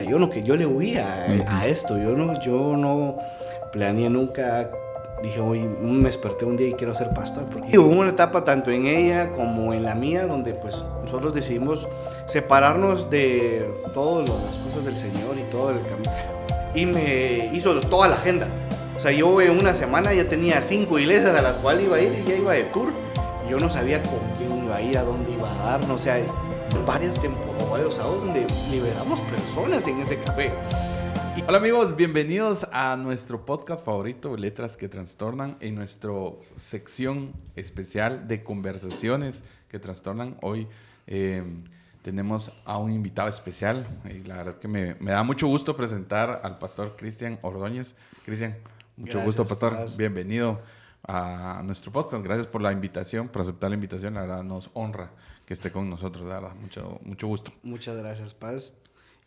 Yo le huía a esto, yo no planeé nunca, dije, hoy me desperté un día y quiero ser pastor, porque hubo una etapa tanto en ella como en la mía, donde pues nosotros decidimos separarnos de todas las cosas del Señor y todo el camino, y me hizo toda la agenda. O sea, yo en una semana ya tenía 5 iglesias a las cuales iba a ir y ya iba de tour, y yo no sabía con quién iba a ir, a dónde iba a dar, no sé, varias temporadas, varios sábados donde liberamos personas en ese café. Hola amigos, bienvenidos a nuestro podcast favorito, Letras que Trastornan, en nuestra sección especial de conversaciones que trastornan. Hoy tenemos a un invitado especial y la verdad es que me da mucho gusto presentar al pastor Cristian Ordóñez. Cristian, mucho gusto, pastor. Bienvenido a nuestro podcast. Gracias por la invitación, por aceptar la invitación. La verdad nos honra que esté con nosotros, la verdad. Mucho gusto. Muchas gracias, Paz.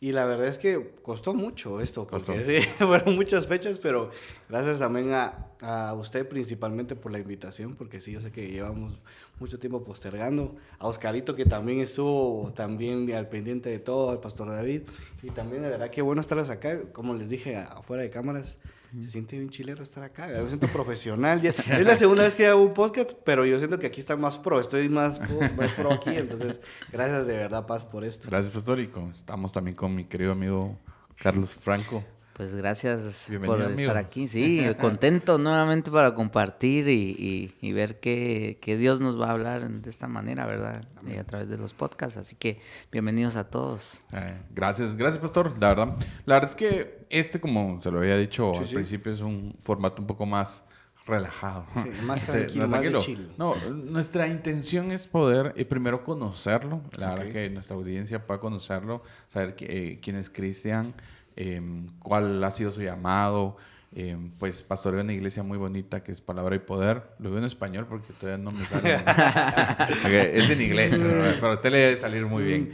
Y la verdad es que costó mucho esto, porque sí, fueron muchas fechas, pero gracias también a usted principalmente por la invitación, porque sí, yo sé que llevamos mucho tiempo postergando. A Oscarito, que también estuvo también al pendiente de todo, al pastor David. Y también de verdad que bueno estarles acá, como les dije afuera de cámaras. Se siente bien chilero estar acá, me siento profesional. Es la segunda vez que hago un podcast, pero yo siento que aquí está más pro, estoy más pro aquí, entonces gracias de verdad, Paz, por esto. Gracias, pastor, y estamos también con mi querido amigo Carlos Franco. Pues gracias Bienvenido, por amigo. estar aquí, sí, contento nuevamente para compartir y ver que Dios nos va a hablar de esta manera, ¿verdad? A través de los podcasts, así que bienvenidos a todos. Gracias, pastor, la verdad es que como se lo había dicho al principio, es un formato un poco más relajado. Sí, más tranquilo, más de chill. No, nuestra intención es poder primero conocerlo, la verdad que nuestra audiencia pueda conocerlo, saber quién es Cristian, cuál ha sido su llamado. Pues pastoreo en una iglesia muy bonita que es Palabra y Poder. Lo veo en español porque todavía no me sale. Es en inglés, pero a usted le debe salir muy bien.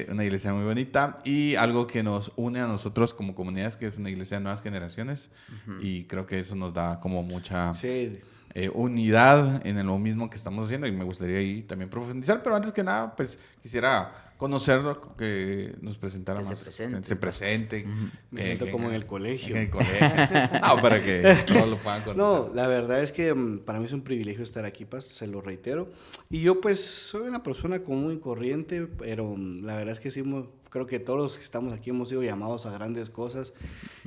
Una iglesia muy bonita y algo que nos une a nosotros como comunidades, que es una iglesia de nuevas generaciones. Y creo que eso nos da como mucha unidad en lo mismo que estamos haciendo, y me gustaría ahí también profundizar, pero antes que nada pues quisiera conocerlo, que nos presentara más. Se presente. Me siento como en el colegio. No, para que todos lo puedan conocer. No, la verdad es que para mí es un privilegio estar aquí, Paz, se lo reitero. Y yo pues soy una persona común y corriente, pero la verdad es que sí, creo que todos los que estamos aquí hemos sido llamados a grandes cosas.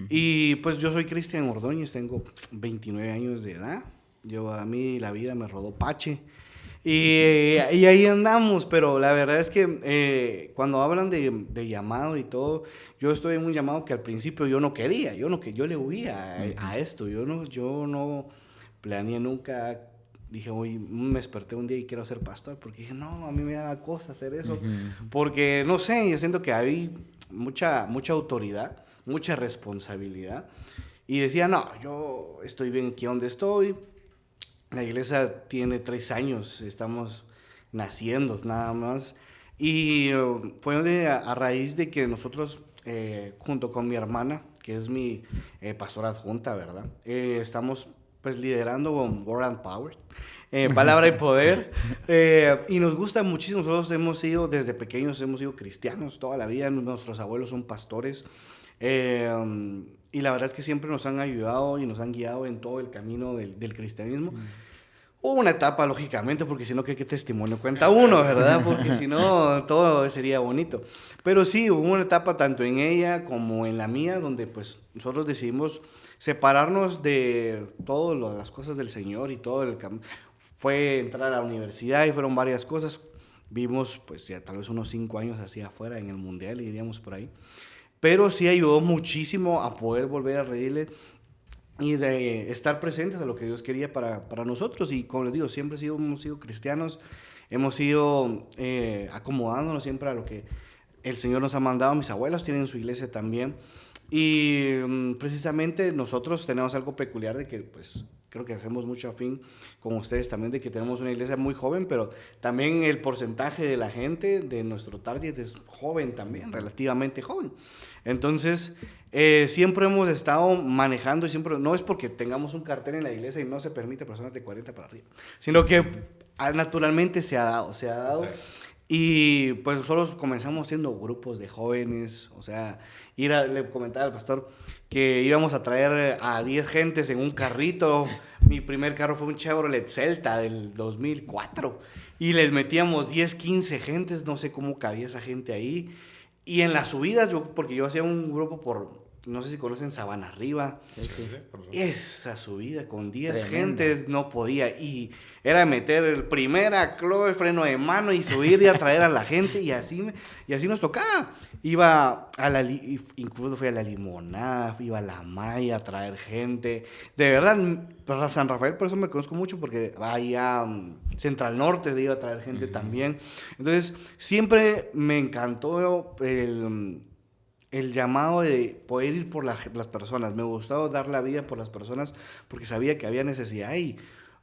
Y pues yo soy Cristian Ordóñez, tengo 29 años de edad. A mí la vida me rodó Pache. Y ahí andamos, pero la verdad es que cuando hablan de llamado y todo, yo estoy en un llamado que al principio yo no quería, yo le huía a esto, yo no planeé nunca, dije, hoy me desperté un día y quiero ser pastor, porque dije, no, a mí me da cosa hacer eso, porque no sé, yo siento que hay mucha autoridad, mucha responsabilidad, y decía, no, yo estoy bien aquí donde estoy. La iglesia tiene 3 años, estamos naciendo nada más. Y fue a raíz de que nosotros, junto con mi hermana, que es mi pastora adjunta, ¿verdad? Estamos pues liderando Word and Power, Palabra y Poder. Y nos gusta muchísimo, nosotros desde pequeños hemos sido cristianos toda la vida, nuestros abuelos son pastores. Y la verdad es que siempre nos han ayudado y nos han guiado en todo el camino del cristianismo. Hubo una etapa, lógicamente, porque si no, ¿qué testimonio cuenta uno, verdad? Porque si no, todo sería bonito. Pero sí, hubo una etapa tanto en ella como en la mía, donde pues nosotros decidimos separarnos de todas las cosas del Señor y todo el camino. Fue entrar a la universidad y fueron varias cosas. Vimos pues ya tal vez unos 5 años hacia afuera en el mundial, diríamos por ahí. Pero sí ayudó muchísimo a poder volver a redile y de estar presentes a lo que Dios quería para nosotros. Y como les digo, siempre hemos sido cristianos, hemos ido acomodándonos siempre a lo que el Señor nos ha mandado. Mis abuelos tienen su iglesia también. Y precisamente nosotros tenemos algo peculiar de que pues creo que hacemos mucho afín con ustedes también, de que tenemos una iglesia muy joven, pero también el porcentaje de la gente de nuestro target es joven también, relativamente joven. Entonces, siempre hemos estado manejando, y siempre, no es porque tengamos un cartel en la iglesia y no se permite personas de 40 para arriba, sino que naturalmente se ha dado. Y pues nosotros comenzamos siendo grupos de jóvenes, o sea, le comentaba al pastor que íbamos a traer a 10 gentes en un carrito. Mi primer carro fue un Chevrolet Celta del 2004 y les metíamos 10, 15 gentes, no sé cómo cabía esa gente ahí. Y en las subidas, porque yo hacía un grupo no sé si conocen Sabana Arriba. Sí, sí. Esa subida con 10 Tremenda. gentes no podía. Y era meter el primer aclo, freno de mano y subir y a traer a la gente. Y así nos tocaba. Incluso fui a la Limonada, iba a la Maya a traer gente. De verdad, para San Rafael, por eso me conozco mucho, porque ahí a Central Norte iba a traer gente también. Entonces, siempre me encantó el llamado de poder ir por las personas. Me gustaba dar la vida por las personas porque sabía que había necesidad y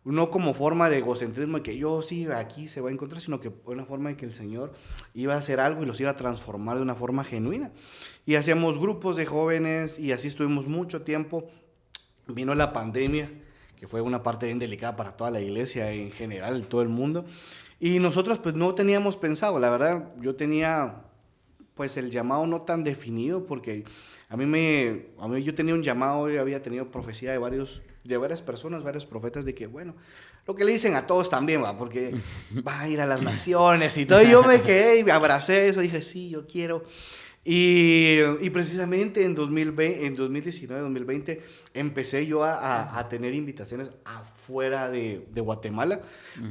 no como forma de egocentrismo de que yo sí aquí se va a encontrar, sino que una forma de que el Señor iba a hacer algo y los iba a transformar de una forma genuina. Y hacíamos grupos de jóvenes y así estuvimos mucho tiempo. Vino la pandemia, que fue una parte bien delicada para toda la iglesia en general, todo el mundo. Y nosotros pues no teníamos pensado, la verdad, yo tenía pues el llamado no tan definido, porque yo tenía un llamado, yo había tenido profecía de varias personas, varios profetas, de que bueno, lo que le dicen a todos también, va, porque va a ir a las naciones y todo, y yo me quedé y me abracé eso, dije, sí, yo quiero. Y precisamente en 2019, 2020, empecé yo a tener invitaciones afuera de Guatemala,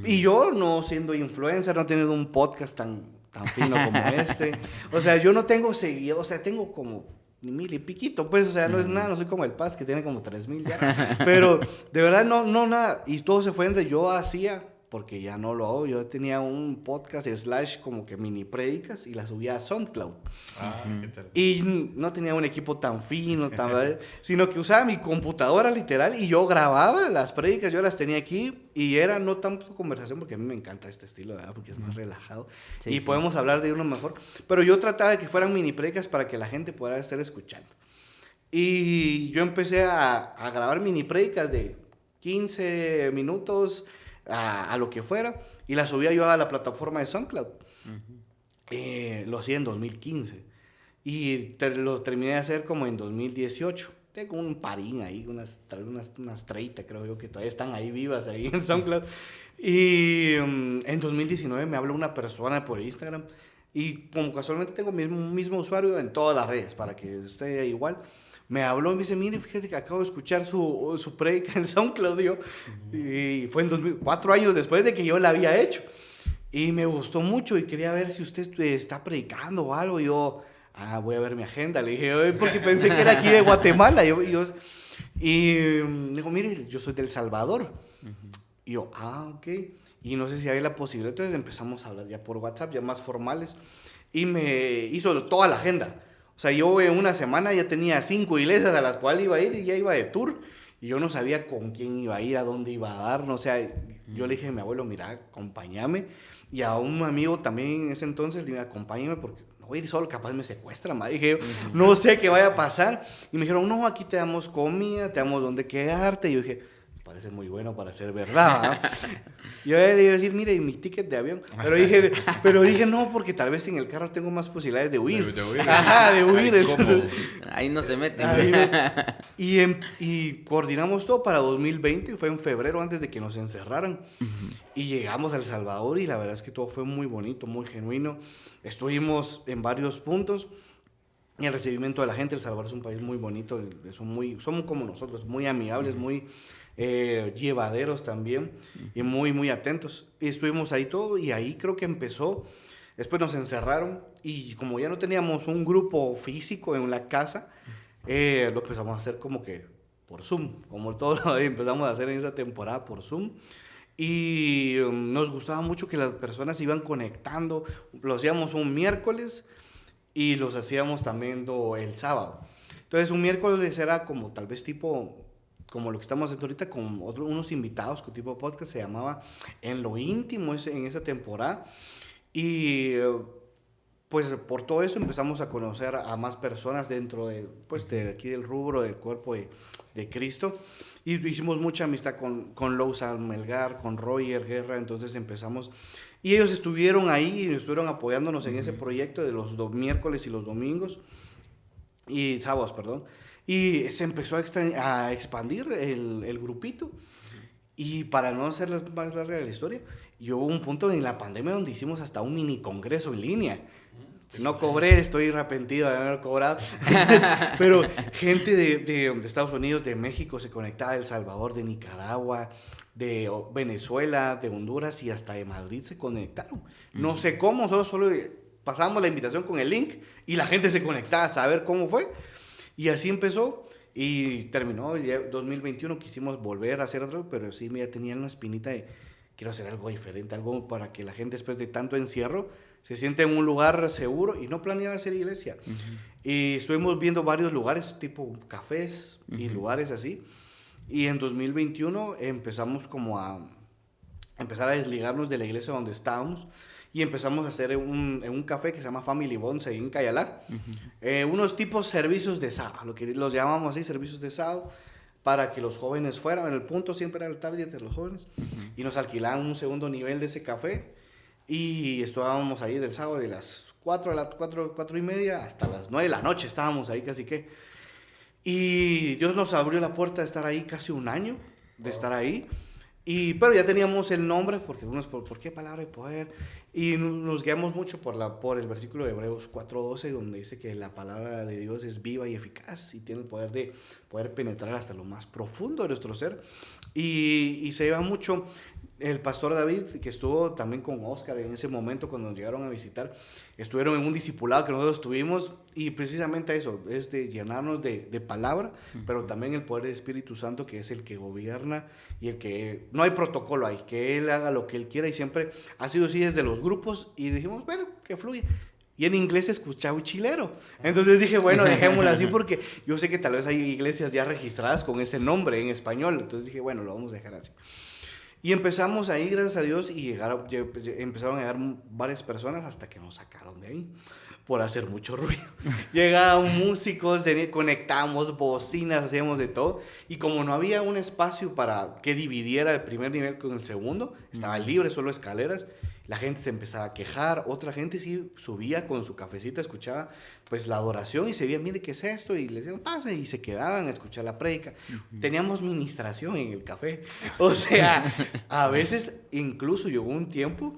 y yo no siendo influencer, no teniendo un podcast tan fino como este. O sea, yo no tengo seguidores, o sea, tengo como 1,000 y piquito, pues, o sea, no es nada, no soy como el Paz que tiene como 3,000 ya. Pero de verdad no nada. Y todo se fue donde yo hacía, porque ya no lo hago. Yo tenía un podcast / como que mini prédicas y la subía a SoundCloud. ¿Qué tal? Y no tenía un equipo tan fino, sino que usaba mi computadora literal y yo grababa las prédicas, yo las tenía aquí y era no tanto conversación, porque a mí me encanta este estilo, ¿verdad? Porque es más relajado Sí, y sí. podemos hablar de uno mejor, pero yo trataba de que fueran mini prédicas para que la gente pudiera estar escuchando. Y yo empecé a grabar mini prédicas de 15 minutos a lo que fuera y las subía yo a la plataforma de SoundCloud. Lo hacía en 2015 y lo terminé de hacer como en 2018. Tengo un parín ahí, unas 30 creo yo que todavía están ahí vivas ahí en SoundCloud. Y en 2019 me habló una persona por Instagram y como casualmente tengo un mismo usuario en todas las redes para que esté igual. Me habló y me dice, mire, fíjate que acabo de escuchar su prédica en SoundCloud, y fue en 4 años después de que yo la había hecho. Y me gustó mucho y quería ver si usted está predicando o algo. Y yo, voy a ver mi agenda. Le dije, porque pensé que era aquí de Guatemala. Y me dijo, mire, yo soy del Salvador. Y yo, ok. Y no sé si había la posibilidad. Entonces empezamos a hablar ya por WhatsApp, ya más formales. Y me hizo toda la agenda. O sea, yo en una semana ya tenía 5 iglesias a las cuales iba a ir y ya iba de tour. Y yo no sabía con quién iba a ir, a dónde iba a dar. No sé, yo le dije a mi abuelo, mira, acompáñame. Y a un amigo también en ese entonces le dije, acompáñame porque no voy a ir solo, capaz me secuestran. Dije yo, no sé qué vaya a pasar. Y me dijeron, no, aquí te damos comida, te damos dónde quedarte. Y yo dije, parece muy bueno para ser verdad. Yo le iba a decir, mire, mi ticket de avión. Pero dije, no, porque tal vez en el carro tengo más posibilidades de huir. De huir. Ajá, de huir. Ay, Entonces, Ahí no se mete. y coordinamos todo para 2020, fue en febrero antes de que nos encerraran. Y llegamos a El Salvador y la verdad es que todo fue muy bonito, muy genuino. Estuvimos en varios puntos. Y el recibimiento de la gente, El Salvador es un país muy bonito, somos como nosotros, muy amigables, muy llevaderos también y muy, muy atentos. Y estuvimos ahí todo y ahí creo que empezó. Después nos encerraron y como ya no teníamos un grupo físico en la casa, lo empezamos a hacer como que por Zoom, como todo lo empezamos a hacer en esa temporada por Zoom. Y nos gustaba mucho que las personas se iban conectando, lo hacíamos un miércoles y los hacíamos también el sábado. Entonces un miércoles era como tal vez tipo, como lo que estamos haciendo ahorita con unos invitados, con tipo podcast, se llamaba En lo Íntimo en esa temporada. Y pues por todo eso empezamos a conocer a más personas dentro de aquí del rubro del cuerpo de Cristo. Y hicimos mucha amistad con Lousa Melgar, con Roger Guerra, entonces empezamos Y ellos estuvieron ahí, estuvieron apoyándonos en ese proyecto de los miércoles y los domingos, y sábados, perdón. Y se empezó a expandir el grupito. Y para no hacerles más larga la historia, hubo un punto en la pandemia donde hicimos hasta un mini congreso en línea. No cobré, estoy arrepentido de haber cobrado. Pero gente de Estados Unidos, de México se conectaba, de El Salvador, de Nicaragua, de Venezuela, de Honduras y hasta de Madrid se conectaron. No sé cómo, solo pasamos la invitación con el link y la gente se conectaba a saber cómo fue. Y así empezó y terminó. Ya 2021 quisimos volver a hacer otro, pero sí ya tenía una espinita de quiero hacer algo diferente, algo para que la gente después de tanto encierro se siente en un lugar seguro, y no planeaba hacer iglesia. Y estuvimos viendo varios lugares, tipo cafés y lugares así. Y en 2021 empezamos como a empezar a desligarnos de la iglesia donde estábamos y empezamos a hacer en un café que se llama Family Bonds ahí en Cayalá. Unos tipos servicios de sábado, lo que los llamamos así, servicios de sábado, para que los jóvenes fueran. El punto siempre era el target de los jóvenes. Y nos alquilaban un segundo nivel de ese café. Y estábamos ahí del sábado de las 4:30 hasta las 9 de la noche. Estábamos ahí casi que. Y Dios nos abrió la puerta de estar ahí casi un año, de estar ahí. Pero ya teníamos el nombre, porque unos, ¿por qué palabra de poder? Y nos guiamos mucho por el versículo de Hebreos 4:12, donde dice que la palabra de Dios es viva y eficaz y tiene el poder de poder penetrar hasta lo más profundo de nuestro ser. Y se lleva mucho. El pastor David, que estuvo también con Oscar en ese momento cuando nos llegaron a visitar, estuvieron en un discipulado que nosotros tuvimos, y precisamente eso, es de llenarnos de palabra, pero también el poder del Espíritu Santo, que es el que gobierna y el que no hay protocolo ahí, que Él haga lo que Él quiera, y siempre ha sido así desde los grupos, y dijimos, bueno, que fluye. Y en inglés escuchaba chilero. Entonces dije, bueno, dejémoslo así, porque yo sé que tal vez hay iglesias ya registradas con ese nombre en español. Entonces dije, bueno, lo vamos a dejar así. Y empezamos ahí, gracias a Dios, y empezaron a llegar varias personas hasta que nos sacaron de ahí por hacer mucho ruido. Llegaban músicos, conectamos bocinas, hacíamos de todo. Y como no había un espacio para que dividiera el primer nivel con el segundo, estaba libre, solo escaleras, la gente se empezaba a quejar. Otra gente sí subía con su cafecita, escuchaba pues la adoración y se veía, mire, ¿qué es esto? Y les decían, pasa, y se quedaban a escuchar la prédica. Teníamos ministración en el café. O sea, a veces incluso llegó un tiempo,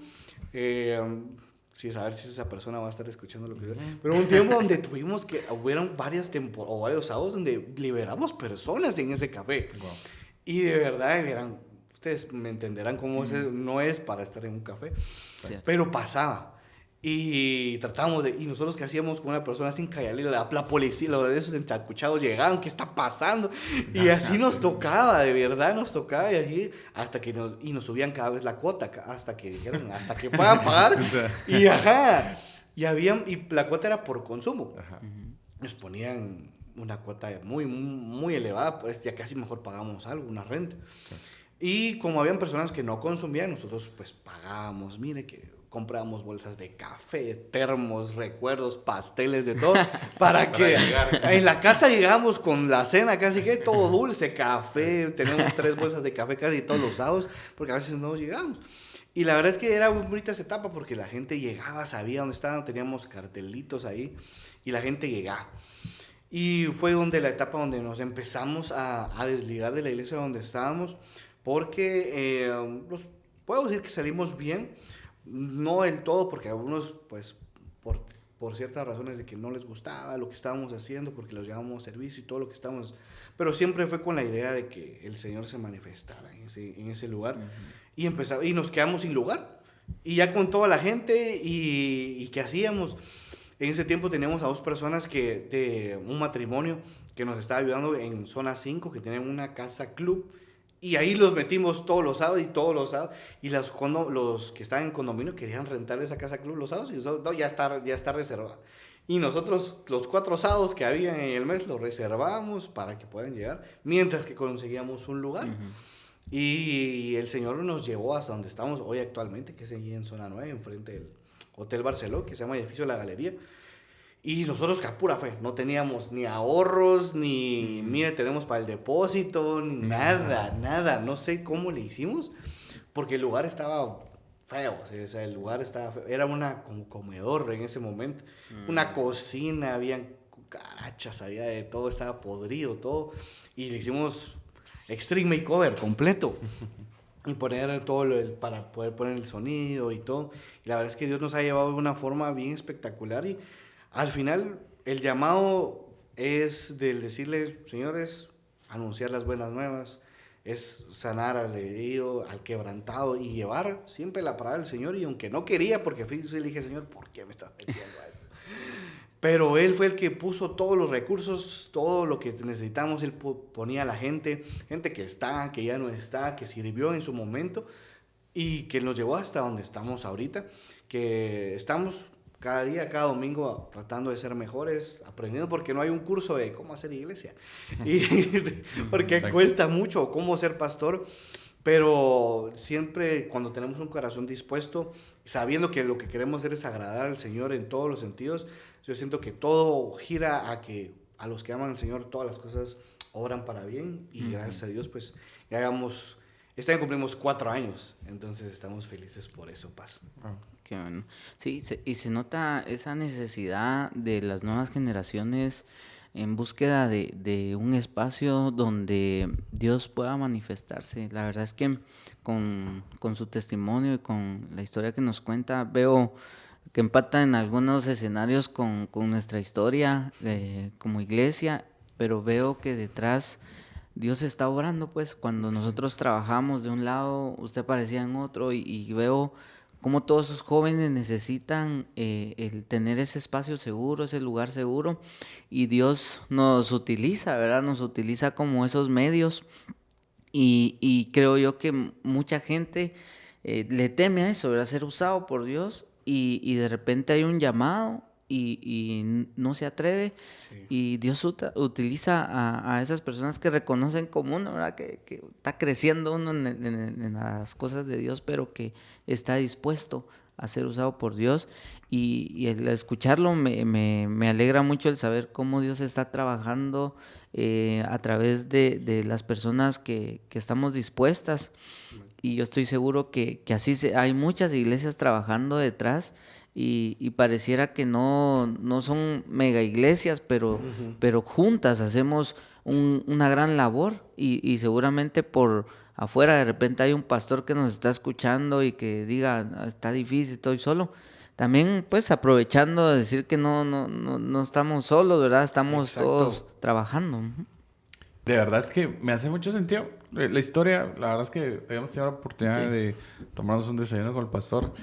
sin saber si esa persona va a estar escuchando lo que sea, pero un tiempo donde tuvimos que, hubieron varias temporadas o varios sábados donde liberamos personas en ese café. Wow. Y de verdad eran, ustedes me entenderán cómo no es para estar en un café, pero pasaba. Y tratábamos y nosotros que hacíamos con una persona sin callarle, la policía, los de esos enchacuchados llegaban, ¿qué está pasando? Y así nos tocaba, de verdad nos tocaba, y así hasta que nos subían cada vez la cuota, hasta que dijeron, hasta que puedan pagar. Y y la cuota era por consumo. Nos ponían una cuota muy, muy elevada, pues ya casi mejor pagamos algo, una renta. Y como habían personas que no consumían, nosotros pues pagábamos, mire que comprábamos bolsas de café, termos, recuerdos, pasteles, de todo, para que en la casa llegábamos con la cena casi que todo dulce, café, teníamos 3 bolsas de café casi todos los sábados, porque a veces no llegamos. Y la verdad es que era muy bonita esa etapa, porque la gente llegaba, sabía dónde estaban, teníamos cartelitos ahí, y la gente llegaba. Y fue la etapa donde nos empezamos a desligar de la iglesia donde estábamos, porque puedo decir que salimos bien, no del todo, porque algunos, pues, por ciertas razones de que no les gustaba lo que estábamos haciendo, porque los llevábamos a servicio y todo lo que estábamos, pero siempre fue con la idea de que el Señor se manifestara en ese lugar. Y nos quedamos sin lugar, y ya con toda la gente, y ¿qué hacíamos? En ese tiempo teníamos a 2 personas de un matrimonio que nos estaba ayudando en zona 5, que tenían una casa club. Y ahí los metimos todos los sábados. Y los que estaban en condominio querían rentar esa casa club los sábados. Y nosotros, no, ya está reservada. Y nosotros, los 4 sábados que había en el mes, los reservábamos para que puedan llegar, mientras que conseguíamos un lugar. Y el Señor nos llevó hasta donde estamos hoy actualmente, que es allí en zona 9, enfrente del Hotel Barceló, que se llama Edificio La Galería. Y nosotros, que a pura fe, no teníamos ni ahorros, ni, mire, tenemos para el depósito, ni nada. No sé cómo le hicimos, porque el lugar estaba feo, o sea, el lugar estaba feo. Era como comedor en ese momento, una cocina, habían cucarachas, había de todo, estaba podrido todo, y le hicimos extreme makeover completo. Y poner todo para poder poner el sonido y todo. Y la verdad es que Dios nos ha llevado de una forma bien espectacular. Y al final, el llamado es del decirles, señores, anunciar las buenas nuevas, es sanar al herido, al quebrantado y llevar siempre la palabra del Señor. Y aunque no quería, porque fui y le dije, Señor, ¿por qué me estás metiendo a esto? Pero Él fue el que puso todos los recursos, todo lo que necesitamos. Él ponía a la gente que está, que ya no está, que sirvió en su momento y que nos llevó hasta donde estamos ahorita, que estamos cada día, cada domingo tratando de ser mejores, aprendiendo, porque no hay un curso de cómo hacer iglesia, y porque cuesta mucho cómo ser pastor, pero siempre cuando tenemos un corazón dispuesto, sabiendo que lo que queremos hacer es agradar al Señor en todos los sentidos, yo siento que todo gira a que a los que aman al Señor todas las cosas obran para bien, y gracias a Dios pues ya hagamos, este año cumplimos 4 años, entonces estamos felices por eso, Paz. Qué bueno. Sí, y se nota esa necesidad de las nuevas generaciones en búsqueda de un espacio donde Dios pueda manifestarse. La verdad es que con su testimonio y con la historia que nos cuenta, veo que empata en algunos escenarios con nuestra historia como iglesia, pero veo que detrás Dios está obrando, pues cuando nosotros trabajamos de un lado, usted aparecía en otro, y veo cómo todos esos jóvenes necesitan el tener ese espacio seguro, ese lugar seguro, y Dios nos utiliza, ¿verdad? Nos utiliza como esos medios, y creo yo que mucha gente le teme a eso, ¿verdad? Ser usado por Dios, y de repente hay un llamado y no se atreve, sí. Y Dios utiliza a esas personas que reconocen como uno, ¿verdad? Que está creciendo uno en las cosas de Dios, pero que está dispuesto a ser usado por Dios, y el escucharlo me alegra mucho el saber cómo Dios está trabajando a través de las personas que estamos dispuestas, y yo estoy seguro que así hay muchas iglesias trabajando detrás, y pareciera que no son mega iglesias, pero juntas hacemos una gran labor, y seguramente por afuera de repente hay un pastor que nos está escuchando y que diga, está difícil, estoy solo. También pues aprovechando de decir que no estamos solos, ¿verdad? Estamos todos trabajando. De verdad es que me hace mucho sentido la historia. La verdad es que habíamos tenido la oportunidad de tomarnos un desayuno con el pastor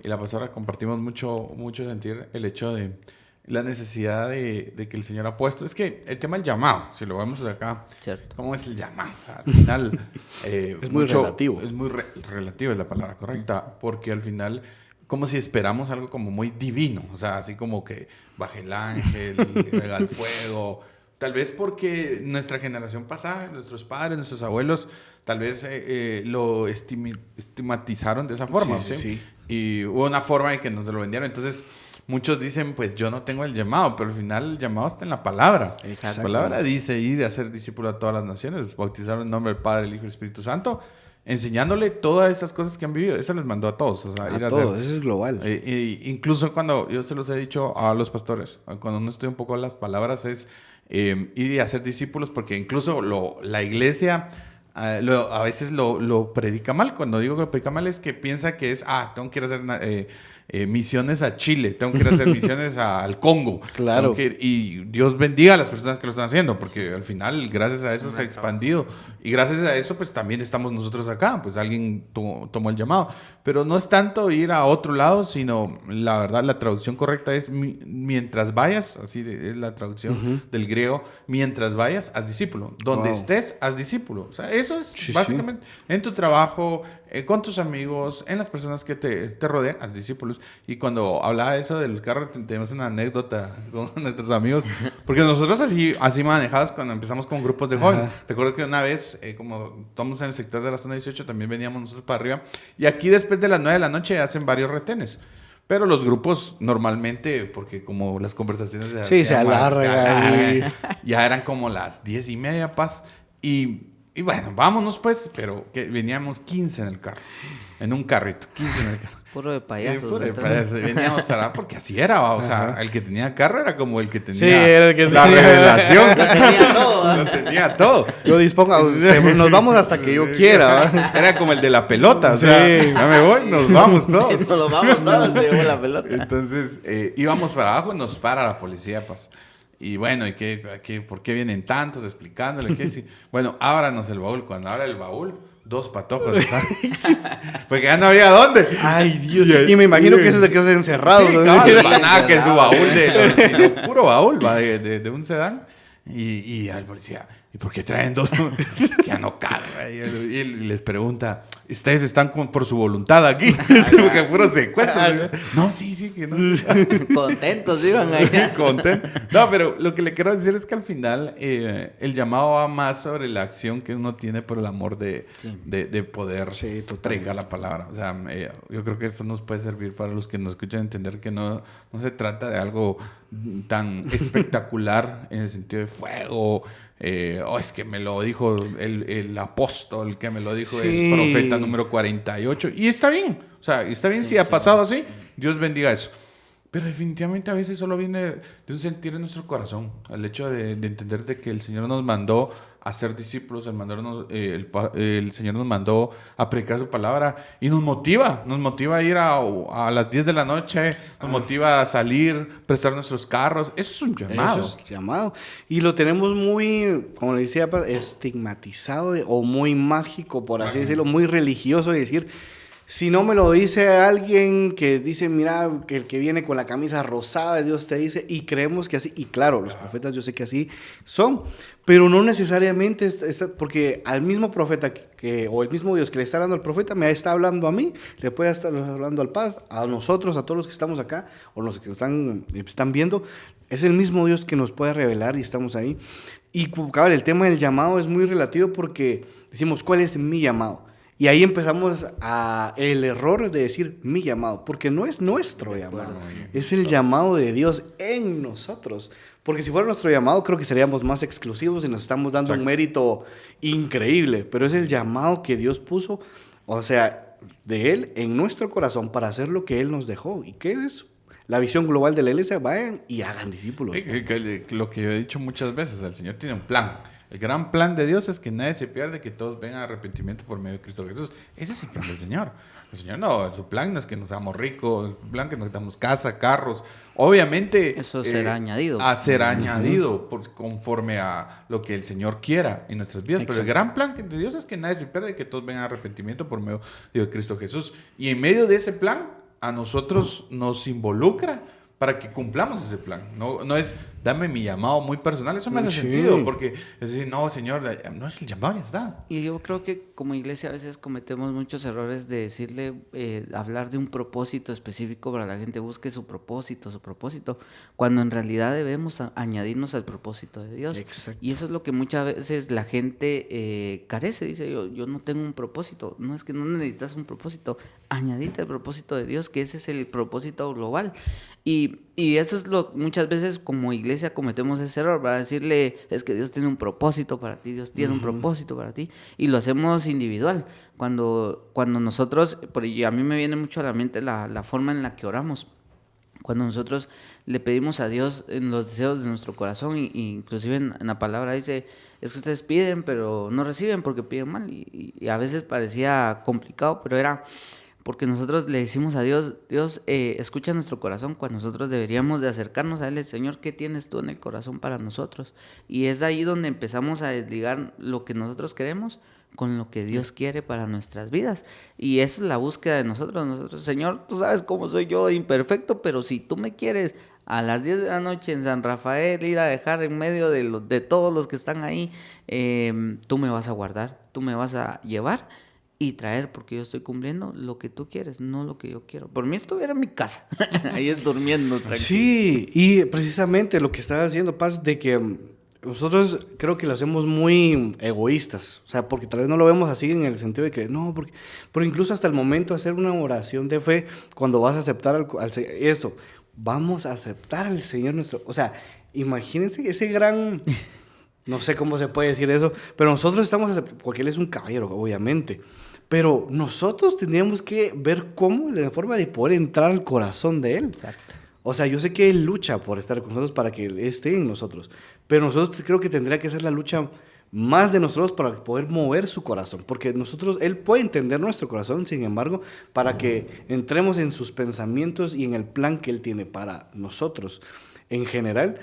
y la pastora. Compartimos mucho sentir el hecho de la necesidad de que el Señor ha puesto. Es que el tema del llamado, si lo vemos de acá, cierto. ¿Cómo es el llamado? O sea, al final es muy relativo. Es muy relativo, es la palabra correcta, porque al final como si esperamos algo como muy divino, o sea, así como que baje el ángel, haga el fuego. Tal vez porque nuestra generación pasada, nuestros padres, nuestros abuelos, tal vez lo estigmatizaron de esa forma. Sí. Y hubo una forma de que nos lo vendieron. Entonces, muchos dicen, pues yo no tengo el llamado, pero al final el llamado está en la palabra. Exacto. La palabra dice ir a hacer discípulos a todas las naciones, bautizar en nombre del Padre, el Hijo y el Espíritu Santo, enseñándole todas esas cosas que han vivido. Eso les mandó a todos. O sea, a ir a todos, eso es global. Incluso cuando yo se los he dicho a los pastores, cuando uno estudia un poco las palabras, es ir y hacer discípulos, porque incluso la iglesia a veces lo predica mal. Cuando digo que lo predica mal es que piensa que es, tengo que ir a hacer misiones a Chile, tengo que ir a hacer misiones al Congo. Claro. Y Dios bendiga a las personas que lo están haciendo, porque al final, gracias a eso se ha expandido. Y gracias a eso, pues también estamos nosotros acá. Pues alguien tomó el llamado. Pero no es tanto ir a otro lado, sino la verdad, la traducción correcta es mientras vayas, así es la traducción del griego, mientras vayas, haz discípulo. Donde estés, haz discípulo. O sea, eso es básicamente en tu trabajo, con tus amigos, en las personas que te rodean, haz discípulos. Y cuando hablaba de eso del carro, tenemos una anécdota con nuestros amigos, porque nosotros así manejados cuando empezamos con grupos de jóvenes. Recuerdo que una vez, como estamos en el sector de la zona 18, también veníamos nosotros para arriba, y aquí después de las 9 de la noche hacen varios retenes. Pero los grupos normalmente, porque como las conversaciones se alargan, ya eran como las 10:30, Paz, y bueno, vámonos pues, pero que veníamos 15 en el carro, en un carrito, 15 en el carro. Puro de payasos. Puro de ¿verdad? payasos. Veníamos para... Porque así era, ¿va? O sea, el que tenía carro era como el que tenía Sí, era el que la tenía- revelación. Lo tenía todo, ¿va? Lo tenía todo. Yo disponga, nos vamos hasta que yo quiera. ¿va? Era como el de la pelota, o sea, Sí. ya me voy, nos vamos todos. Sí, nos lo vamos todos, se llevó la pelota. Entonces, íbamos para abajo y nos para la policía, pues. Y bueno, ¿por qué vienen tantos? Explicándole. Sí. Bueno, ábranos el baúl. Cuando abra el baúl, 2 patojos están. Porque ya no había dónde. Ay, Dios. Y me imagino que eso de que se encerrado. Sí, ¿no? cabal, para nada que su baúl sino puro baúl, va, de un sedán. Y al policía, ¿y por qué traen 2? Ya no cabe. Y él les pregunta, ¿ustedes están por su voluntad aquí? Porque puro secuestro. No, sí, que no. Contentos iban allá. Contento. No, pero lo que le quiero decir es que al final el llamado va más sobre la acción que uno tiene por el amor de poder Sí, totalmente. predicar la palabra. O sea, yo creo que esto nos puede servir para los que nos escuchan entender que no se trata de algo tan espectacular en el sentido de fuego. Es que me lo dijo el apóstol, que me lo dijo Sí. el profeta número 48. Y está bien. O sea, está bien si ha pasado así. Dios bendiga eso. Pero definitivamente a veces solo viene de un sentir en nuestro corazón. El hecho de entender de que el Señor nos mandó a ser discípulos, el Señor nos mandó a predicar su palabra y nos motiva a ir a las 10 de la noche, nos motiva a salir, prestar nuestros carros. Eso es un llamado. Eso es llamado. Y lo tenemos muy, como le decía, estigmatizado o muy mágico, por así decirlo, muy religioso. Y decir, si no me lo dice alguien que dice, mira, que el que viene con la camisa rosada, Dios te dice, y creemos que así, y claro, los profetas yo sé que así son, pero no necesariamente, porque al mismo profeta o el mismo Dios que le está hablando al profeta, me está hablando a mí, le puede estar hablando al paz, a nosotros, a todos los que estamos acá, o los que están viendo, es el mismo Dios que nos puede revelar y estamos ahí. Y cabal, el tema del llamado es muy relativo porque decimos, ¿cuál es mi llamado? Y ahí empezamos el error de decir mi llamado, porque no es nuestro llamado, es el llamado de Dios en nosotros. Porque si fuera nuestro llamado, creo que seríamos más exclusivos y nos estamos dando un mérito increíble, pero es el llamado que Dios puso, o sea, de Él en nuestro corazón para hacer lo que Él nos dejó. ¿Y qué es? La visión global de la iglesia, vayan y hagan discípulos. Lo que yo he dicho muchas veces, el Señor tiene un plan. El gran plan de Dios es que nadie se pierda, que todos vengan a arrepentimiento por medio de Cristo Jesús. Ese es el plan del Señor. El Señor no, su plan no es que nos hagamos ricos, el plan que nos damos casa, carros. Obviamente... Eso será añadido. A ser añadido conforme a lo que el Señor quiera en nuestras vidas. Exacto. Pero el gran plan de Dios es que nadie se pierda y que todos vengan a arrepentimiento por medio de Cristo Jesús. Y en medio de ese plan, a nosotros nos involucra para que cumplamos ese plan. No es, dame mi llamado muy personal. Eso me hace Sí. sentido, porque es decir, no, Señor, no es el llamado, ya está. Y yo creo que como iglesia a veces cometemos muchos errores de decirle, hablar de un propósito específico para la gente busque su propósito, cuando en realidad debemos añadirnos al propósito de Dios. Exacto. Y eso es lo que muchas veces la gente carece, dice yo no tengo un propósito. No es que no necesitas un propósito, añadite al propósito de Dios, que ese es el propósito global. Y eso es muchas veces como iglesia cometemos ese error, para decirle, es que Dios tiene un propósito para ti, Dios tiene un propósito para ti, y lo hacemos individual. Cuando nosotros, y a mí me viene mucho a la mente la forma en la que oramos, cuando nosotros le pedimos a Dios en los deseos de nuestro corazón, y inclusive en la palabra dice, es que ustedes piden pero no reciben porque piden mal, y a veces parecía complicado, pero era... porque nosotros le decimos a Dios, escucha nuestro corazón, cuando nosotros deberíamos de acercarnos a Él, Señor, ¿qué tienes tú en el corazón para nosotros? Y es ahí donde empezamos a desligar lo que nosotros queremos con lo que Dios quiere para nuestras vidas. Y eso es la búsqueda de nosotros, Señor, tú sabes cómo soy yo, imperfecto, pero si tú me quieres a las 10 de la noche en San Rafael ir a dejar en medio de todos los que están ahí, tú me vas a guardar, tú me vas a llevar y traer, porque yo estoy cumpliendo lo que tú quieres, no lo que yo quiero. Por mí estuviera en mi casa, ahí es durmiendo tranquilo. Sí, y precisamente lo que estaba haciendo, Paz, de que nosotros creo que lo hacemos muy egoístas, o sea, porque tal vez no lo vemos así en el sentido de que, no, porque incluso hasta el momento de hacer una oración de fe, cuando vas a aceptar al Señor, esto, vamos a aceptar al Señor nuestro, o sea, imagínense ese gran... No sé cómo se puede decir eso, pero nosotros estamos aceptando, porque Él es un caballero, obviamente. Pero nosotros teníamos que ver cómo, la forma de poder entrar al corazón de Él. Exacto. O sea, yo sé que Él lucha por estar con nosotros para que Él esté en nosotros, pero nosotros creo que tendría que ser la lucha más de nosotros para poder mover su corazón, porque nosotros, Él puede entender nuestro corazón, sin embargo, para que entremos en sus pensamientos y en el plan que Él tiene para nosotros. En general,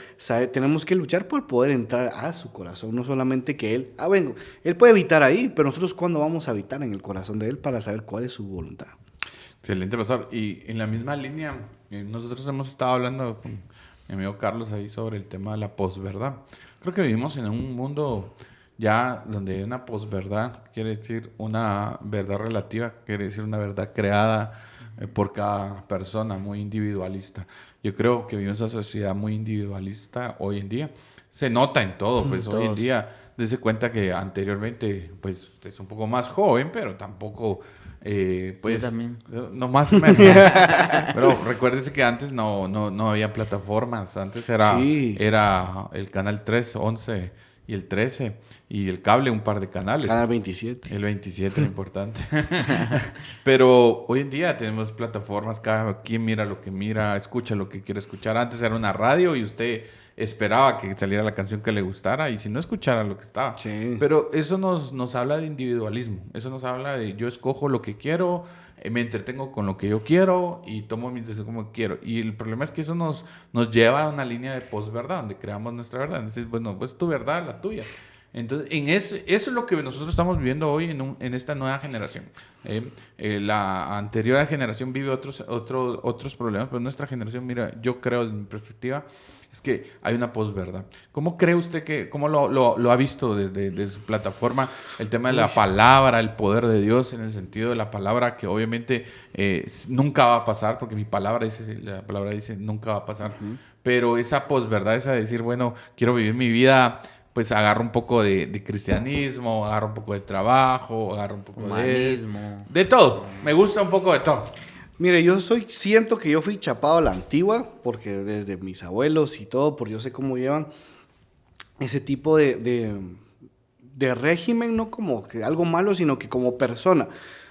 tenemos que luchar por poder entrar a su corazón, no solamente que Él, vengo, Él puede habitar ahí, pero nosotros ¿cuándo vamos a habitar en el corazón de Él para saber cuál es su voluntad? Excelente, pastor. Y en la misma línea, nosotros hemos estado hablando con mi amigo Carlos ahí sobre el tema de la posverdad. Creo que vivimos en un mundo ya donde hay una posverdad, quiere decir una verdad relativa, quiere decir una verdad creada por cada persona, muy individualista. Yo creo que vivimos en una sociedad muy individualista hoy en día. Se nota en todo, pues hoy en día, dése cuenta que anteriormente, pues usted es un poco más joven, pero tampoco... pues yo también. no más o menos. Pero recuérdese que antes no había plataformas. Antes era el canal 3, 11 y el 13 y el cable un par de canales. Canal 27. El 27 es importante. Pero hoy en día tenemos plataformas, cada quien mira lo que mira, escucha lo que quiere escuchar. Antes era una radio y usted esperaba que saliera la canción que le gustara y si no escuchara lo que estaba. Sí. Pero eso nos habla de individualismo. Eso nos habla de yo escojo lo que quiero, me entretengo con lo que yo quiero y tomo mis decisiones como quiero. Y el problema es que eso nos lleva a una línea de posverdad, donde creamos nuestra verdad. Entonces, bueno, pues tu verdad, la tuya. Entonces, eso es lo que nosotros estamos viviendo hoy en esta nueva generación. La anterior generación vive otros problemas, pero nuestra generación, mira, yo creo, desde mi perspectiva, es que hay una posverdad. ¿Cómo cree usted cómo lo ha visto desde su plataforma, el tema de la palabra, el poder de Dios, en el sentido de la palabra que obviamente nunca va a pasar, porque la palabra dice nunca va a pasar, pero esa posverdad, esa de decir, bueno, quiero vivir mi vida, pues agarro un poco de cristianismo, agarro un poco de trabajo, agarro un poco de todo. Me gusta un poco de todo. Mire, siento que yo fui chapado a la antigua, porque desde mis abuelos y todo, porque yo sé cómo llevan ese tipo de régimen, no como que algo malo, sino que como persona.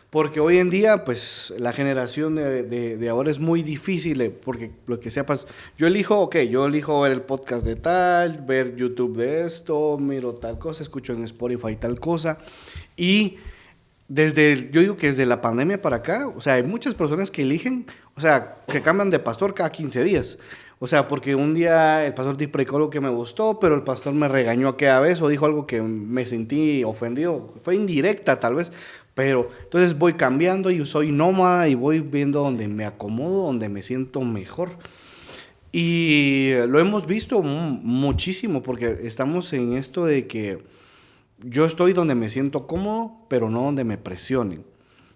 Porque hoy en día, pues, la generación de ahora es muy difícil, porque lo que sepas, yo elijo ver el podcast de tal, ver YouTube de esto, miro tal cosa, escucho en Spotify tal cosa, y yo digo que desde la pandemia para acá, o sea, hay muchas personas que eligen, o sea, que cambian de pastor cada 15 días. O sea, porque un día el pastor predicó algo que me gustó, pero el pastor me regañó aquella vez o dijo algo que me sentí ofendido. Fue indirecta tal vez, pero entonces voy cambiando y soy nómada y voy viendo donde me acomodo, donde me siento mejor. Y lo hemos visto muchísimo porque estamos en esto de que yo estoy donde me siento cómodo, pero no donde me presionen.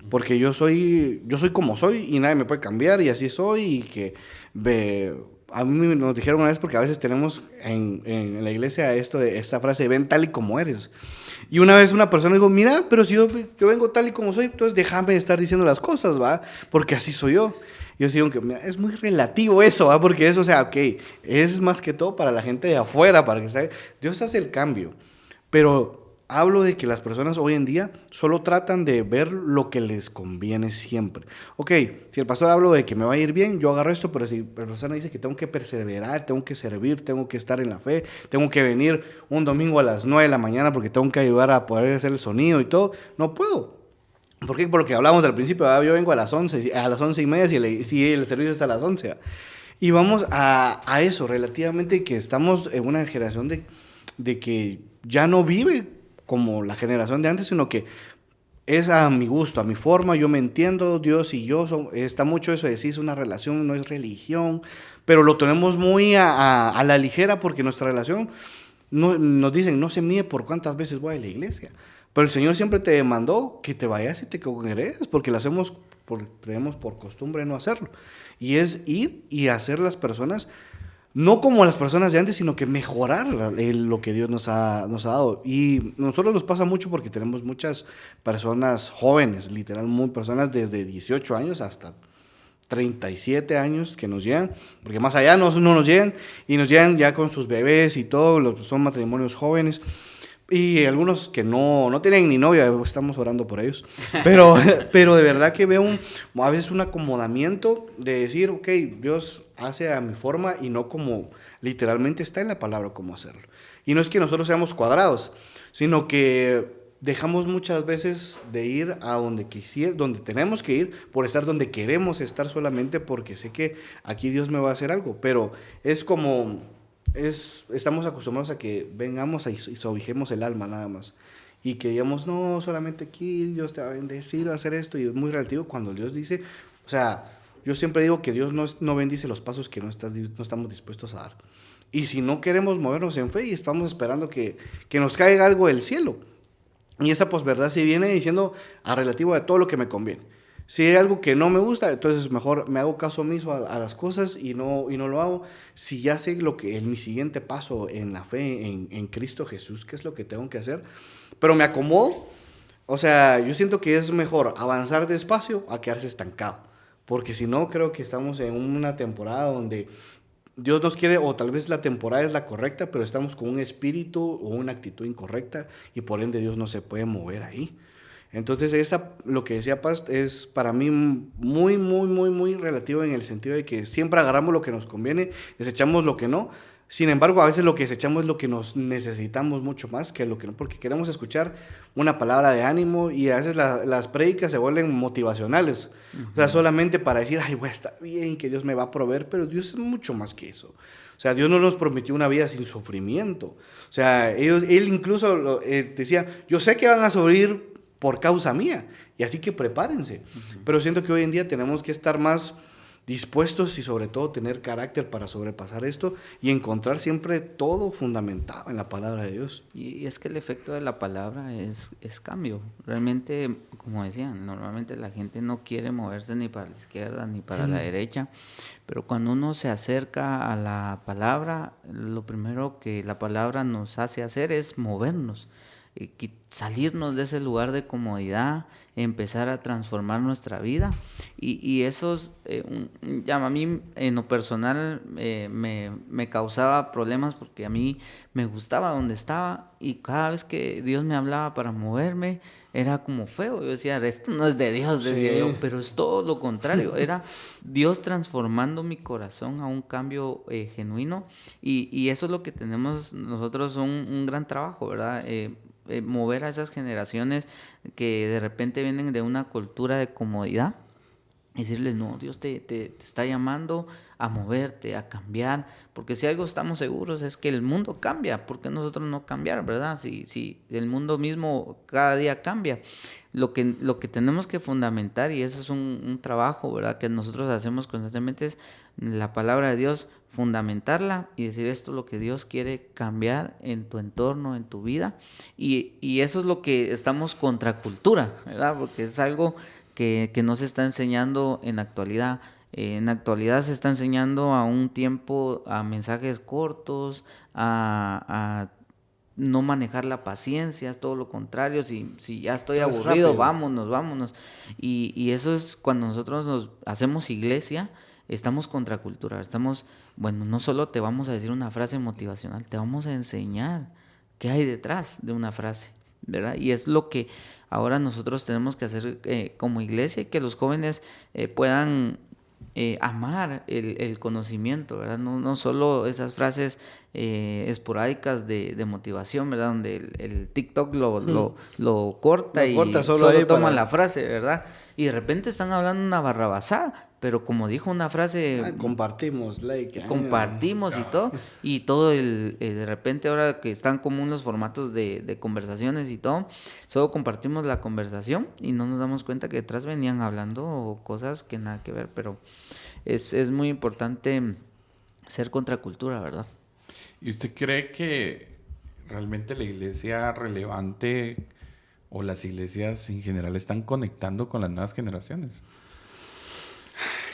Porque yo soy como soy y nadie me puede cambiar y así soy. Y que a mí nos dijeron una vez, porque a veces tenemos en la iglesia esta frase, ven tal y como eres. Y una vez una persona dijo, mira, pero si yo vengo tal y como soy, entonces déjame de estar diciendo las cosas, ¿va? Porque así soy yo. Yo digo que mira, es muy relativo eso, ¿va? Porque eso, o sea, ok, es más que todo para la gente de afuera, para que Dios hace el cambio. Pero hablo de que las personas hoy en día solo tratan de ver lo que les conviene siempre. Ok, si el pastor habla de que me va a ir bien, yo agarro esto, pero si la persona dice que tengo que perseverar, tengo que servir, tengo que estar en la fe, tengo que venir un domingo a las 9 de la mañana porque tengo que ayudar a poder hacer el sonido y todo, no puedo. ¿Por qué? Porque hablamos al principio, yo vengo a las 11:30 si el servicio está a las 11. Y vamos a eso, relativamente que estamos en una generación de que ya no vive como la generación de antes, sino que es a mi gusto, a mi forma, yo me entiendo, Dios y yo, está mucho eso de decir, es una relación, no es religión, pero lo tenemos muy a la ligera porque nuestra relación, nos dicen, no se mide por cuántas veces voy a la iglesia, pero el Señor siempre te demandó que te vayas y te congregues, porque tenemos por costumbre no hacerlo, y es ir y hacer las personas no como las personas de antes, sino que mejorar lo que Dios nos ha dado. Y a nosotros nos pasa mucho porque tenemos muchas personas jóvenes, literal, personas desde 18 años hasta 37 años que nos llegan, porque más allá no nos llegan, y nos llegan ya con sus bebés y todo, son matrimonios jóvenes. Y algunos que no tienen ni novia, estamos orando por ellos. Pero de verdad que veo a veces un acomodamiento de decir, ok, Dios hace a mi forma y no como literalmente está en la palabra cómo hacerlo. Y no es que nosotros seamos cuadrados, sino que dejamos muchas veces de ir a donde tenemos que ir por estar donde queremos estar solamente porque sé que aquí Dios me va a hacer algo. Pero es como... estamos acostumbrados a que vengamos y sobijemos el alma nada más. Y que digamos, no, solamente aquí Dios te va a bendecir, va a hacer esto. Y es muy relativo cuando Dios dice, o sea, yo siempre digo que Dios no bendice los pasos que no estamos dispuestos a dar. Y si no queremos movernos en fe y estamos esperando que nos caiga algo del cielo. Y esa posverdad sí viene diciendo a relativo de todo lo que me conviene. Si hay algo que no me gusta, entonces mejor me hago caso omiso a las cosas y no lo hago. Si ya sé mi siguiente paso en la fe en Cristo Jesús, qué es lo que tengo que hacer, pero me acomodo. O sea, yo siento que es mejor avanzar despacio a quedarse estancado. Porque si no, creo que estamos en una temporada donde Dios nos quiere, o tal vez la temporada es la correcta, pero estamos con un espíritu o una actitud incorrecta y por ende Dios no se puede mover ahí. Entonces, lo que decía Paz es para mí muy, muy, muy, muy relativo en el sentido de que siempre agarramos lo que nos conviene, desechamos lo que no. Sin embargo, a veces lo que desechamos es lo que nos necesitamos mucho más que lo que no, porque queremos escuchar una palabra de ánimo y a veces las prédicas se vuelven motivacionales. O sea, solamente para decir, ay, voy a estar bien, que Dios me va a proveer, pero Dios es mucho más que eso. O sea, Dios no nos prometió una vida sin sufrimiento. O sea, Él incluso decía, yo sé que van a sufrir por causa mía, y así que prepárense. Pero siento que hoy en día tenemos que estar más dispuestos y sobre todo tener carácter para sobrepasar esto y encontrar siempre todo fundamentado en la palabra de Dios. Y es que el efecto de la palabra es cambio. Realmente, como decían, normalmente la gente no quiere moverse ni para la izquierda ni para la derecha, pero cuando uno se acerca a la palabra, lo primero que la palabra nos hace hacer es movernos. Salirnos de ese lugar de comodidad, empezar a transformar nuestra vida y eso es, a mí en lo personal me causaba problemas porque a mí me gustaba donde estaba y cada vez que Dios me hablaba para moverme era como feo. Yo decía, esto no es de Dios, decía yo, pero es todo lo contrario, era Dios transformando mi corazón a un cambio genuino y eso es lo que tenemos nosotros, un gran trabajo, ¿verdad? Mover a esas generaciones que de repente vienen de una cultura de comodidad, decirles, no, Dios te está llamando a moverte, a cambiar, porque si algo estamos seguros es que el mundo cambia, ¿por qué nosotros no cambiar, verdad? Si el mundo mismo cada día cambia, lo que tenemos que fundamentar, y eso es un trabajo, ¿verdad?, que nosotros hacemos constantemente, es la palabra de Dios, fundamentarla y decir esto es lo que Dios quiere cambiar en tu entorno, en tu vida, y eso es lo que estamos contra cultura, ¿verdad? Porque es algo que no se está enseñando en la actualidad. En la actualidad se está enseñando a un tiempo, a mensajes cortos, a no manejar la paciencia, es todo lo contrario. Si ya estoy aburrido, vámonos. Y eso es cuando nosotros nos hacemos iglesia, estamos contra cultura. Bueno, no solo te vamos a decir una frase motivacional, te vamos a enseñar qué hay detrás de una frase, ¿verdad? Y es lo que ahora nosotros tenemos que hacer como iglesia, y que los jóvenes puedan amar el conocimiento, ¿verdad? No solo esas frases esporádicas de motivación, ¿verdad? Donde el TikTok lo corta y solo toma la frase, ¿verdad? Y de repente están hablando una barrabasada, pero como dijo una frase... compartimos, compartimos y todo de repente ahora que están común los formatos de conversaciones y todo, solo compartimos la conversación y no nos damos cuenta que detrás venían hablando cosas que nada que ver, pero es muy importante ser contracultura, ¿verdad? ¿Y usted cree que realmente la iglesia relevante o las iglesias en general están conectando con las nuevas generaciones?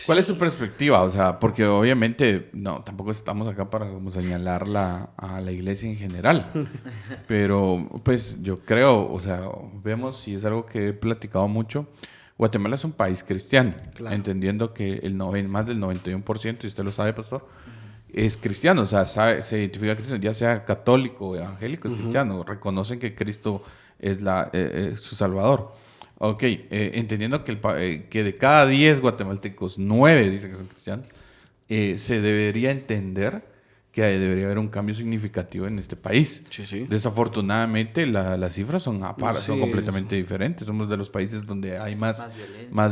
¿Cuál es su perspectiva? O sea, porque obviamente tampoco estamos acá para como señalar a la iglesia en general. Pero pues yo creo, o sea, vemos, y es algo que he platicado mucho, Guatemala es un país cristiano, claro, entendiendo que más del 91%, y usted lo sabe, pastor, es cristiano, o sea, se identifica cristiano, ya sea católico o evangélico, es cristiano, reconocen que Cristo es su Salvador. Ok, entendiendo que de cada 10 guatemaltecos, 9 dicen que son cristianos, se debería entender que debería haber un cambio significativo en este país. Sí, sí. Desafortunadamente, las cifras son Sí, completamente diferentes. Somos de los países donde hay más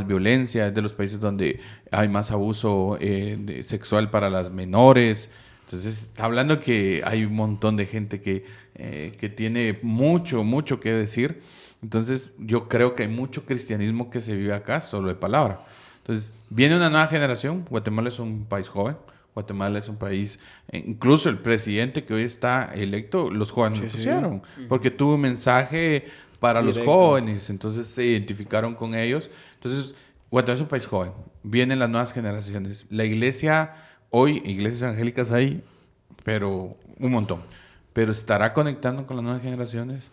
violencia, es de los países donde hay más abuso sexual para las menores. Entonces, está hablando que hay un montón de gente que tiene mucho, mucho que decir. Entonces, yo creo que hay mucho cristianismo que se vive acá solo de palabra. Entonces, viene una nueva generación. Guatemala es un país joven. Guatemala es un país, incluso el presidente que hoy está electo, los jóvenes lo pusieron, porque tuvo un mensaje para Directo. los jóvenes, entonces se identificaron con ellos. Entonces, Guatemala es un país joven, vienen las nuevas generaciones. La iglesia, hoy, iglesias evangélicas hay, pero un montón. Pero estará conectando con las nuevas generaciones.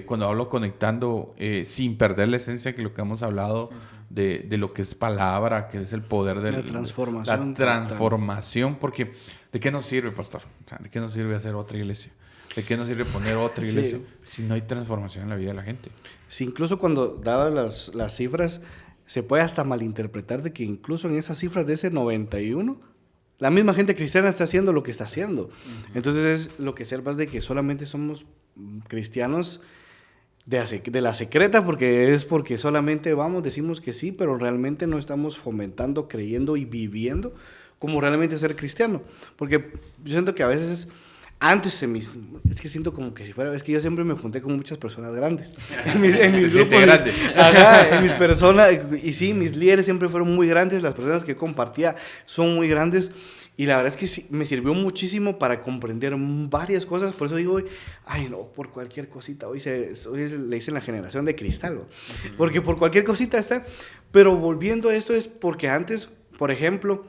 Cuando hablo conectando, sin perder la esencia que lo que hemos hablado de lo que es palabra, que es el poder de La transformación. la transformación, porque ¿de qué nos sirve, pastor? O sea, ¿de qué nos sirve hacer otra iglesia? ¿De qué nos sirve poner otra iglesia si no hay transformación en la vida de la gente? Sí, incluso cuando dabas las cifras, se puede hasta malinterpretar de que incluso en esas cifras de ese 91, la misma gente cristiana está haciendo lo que está haciendo. Entonces es lo que observas de que solamente somos cristianos de la secreta, porque solamente decimos que sí, pero realmente no estamos fomentando, creyendo y viviendo como realmente ser cristiano. Porque yo siento que a veces, es que siento como que si fuera, es que yo siempre me junté con muchas personas grandes. En mis grupos. Grande. Ajá, en mis personas, y sí, mis líderes siempre fueron muy grandes, las personas que compartía son muy grandes. Y la verdad es que sí, me sirvió muchísimo para comprender varias cosas. Por eso digo, ay no, por cualquier cosita. Hoy le dicen la generación de cristal, ¿no? Porque por cualquier cosita está. Pero volviendo a esto es porque antes, por ejemplo,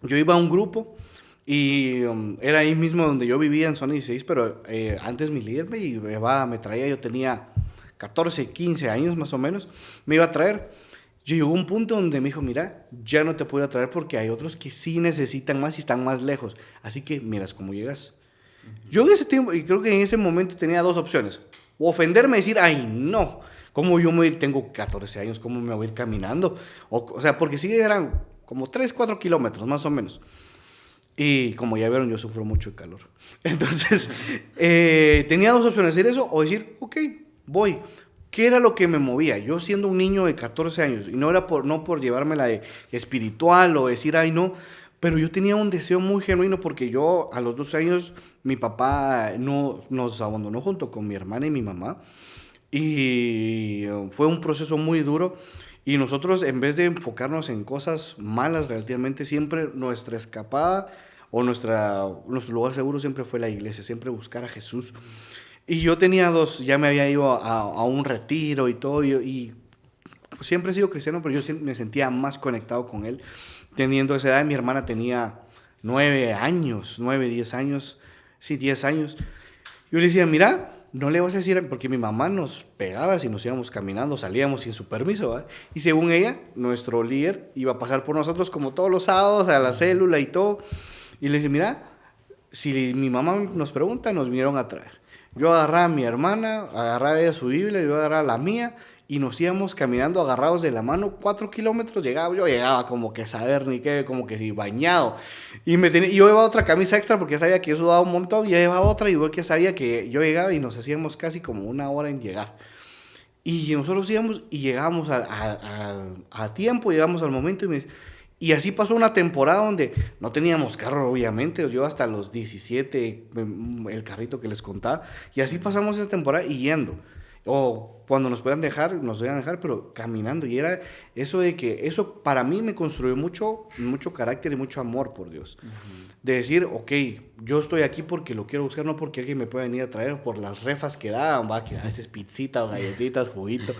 yo iba a un grupo y era ahí mismo donde yo vivía en zona 16, pero antes mi líder me traía, yo tenía 14, 15 años más o menos, me iba a traer. Yo llegó un punto donde me dijo, mira, ya no te puedo ir a traer porque hay otros que sí necesitan más y están más lejos. Así que miras cómo llegas. Yo en ese tiempo, y creo que en ese momento tenía dos opciones. O ofenderme y decir, ay, no, ¿cómo yo me voy a ir? Tengo 14 años, ¿cómo me voy a ir caminando? O sea, porque sí eran como 3, 4 kilómetros más o menos. Y como ya vieron, yo sufro mucho de calor. Entonces, tenía dos opciones, decir eso o decir, ok, voy. ¿Qué era lo que me movía? Yo siendo un niño de 14 años, y no era por llevármela de espiritual o decir, ay no, pero yo tenía un deseo muy genuino porque yo a los 12 años, mi papá nos abandonó junto con mi hermana y mi mamá, y fue un proceso muy duro, y nosotros en vez de enfocarnos en cosas malas relativamente, siempre nuestra escapada o nuestro lugar seguro siempre fue la iglesia, siempre buscar a Jesús. Y yo tenía ya me había ido a un retiro y todo, y siempre he sido cristiano, pero yo me sentía más conectado con él. Teniendo esa edad, mi hermana tenía 10 años, sí, 10 años. Yo le decía, mira, no le vas a decir, porque mi mamá nos pegaba si nos íbamos caminando, salíamos sin su permiso, ¿verdad? Y según ella, nuestro líder iba a pasar por nosotros como todos los sábados a la célula y todo. Y le decía, mira, si mi mamá nos pregunta, nos vinieron a traer. Yo agarraba a mi hermana, agarraba ella su Biblia, yo agarraba la mía y nos íbamos caminando agarrados de la mano 4 kilómetros. Yo llegaba como que saber ni qué, como que si bañado. Y yo llevaba otra camisa extra porque ya sabía que yo sudaba un montón. Y yo llevaba otra igual que sabía que yo llegaba y nos hacíamos casi como 1 hora en llegar. Y nosotros íbamos y llegábamos a tiempo, llegamos al momento y así pasó una temporada donde no teníamos carro, obviamente. Yo hasta los 17, el carrito que les contaba. Y así pasamos esa temporada y yendo. O cuando nos puedan dejar, pero caminando. Y era eso de que eso para mí me construyó mucho carácter y mucho amor por Dios. De decir, ok, yo estoy aquí porque lo quiero buscar, no porque alguien me pueda venir a traer, o por las refas que daban, que este es pizzita o galletitas, juguito.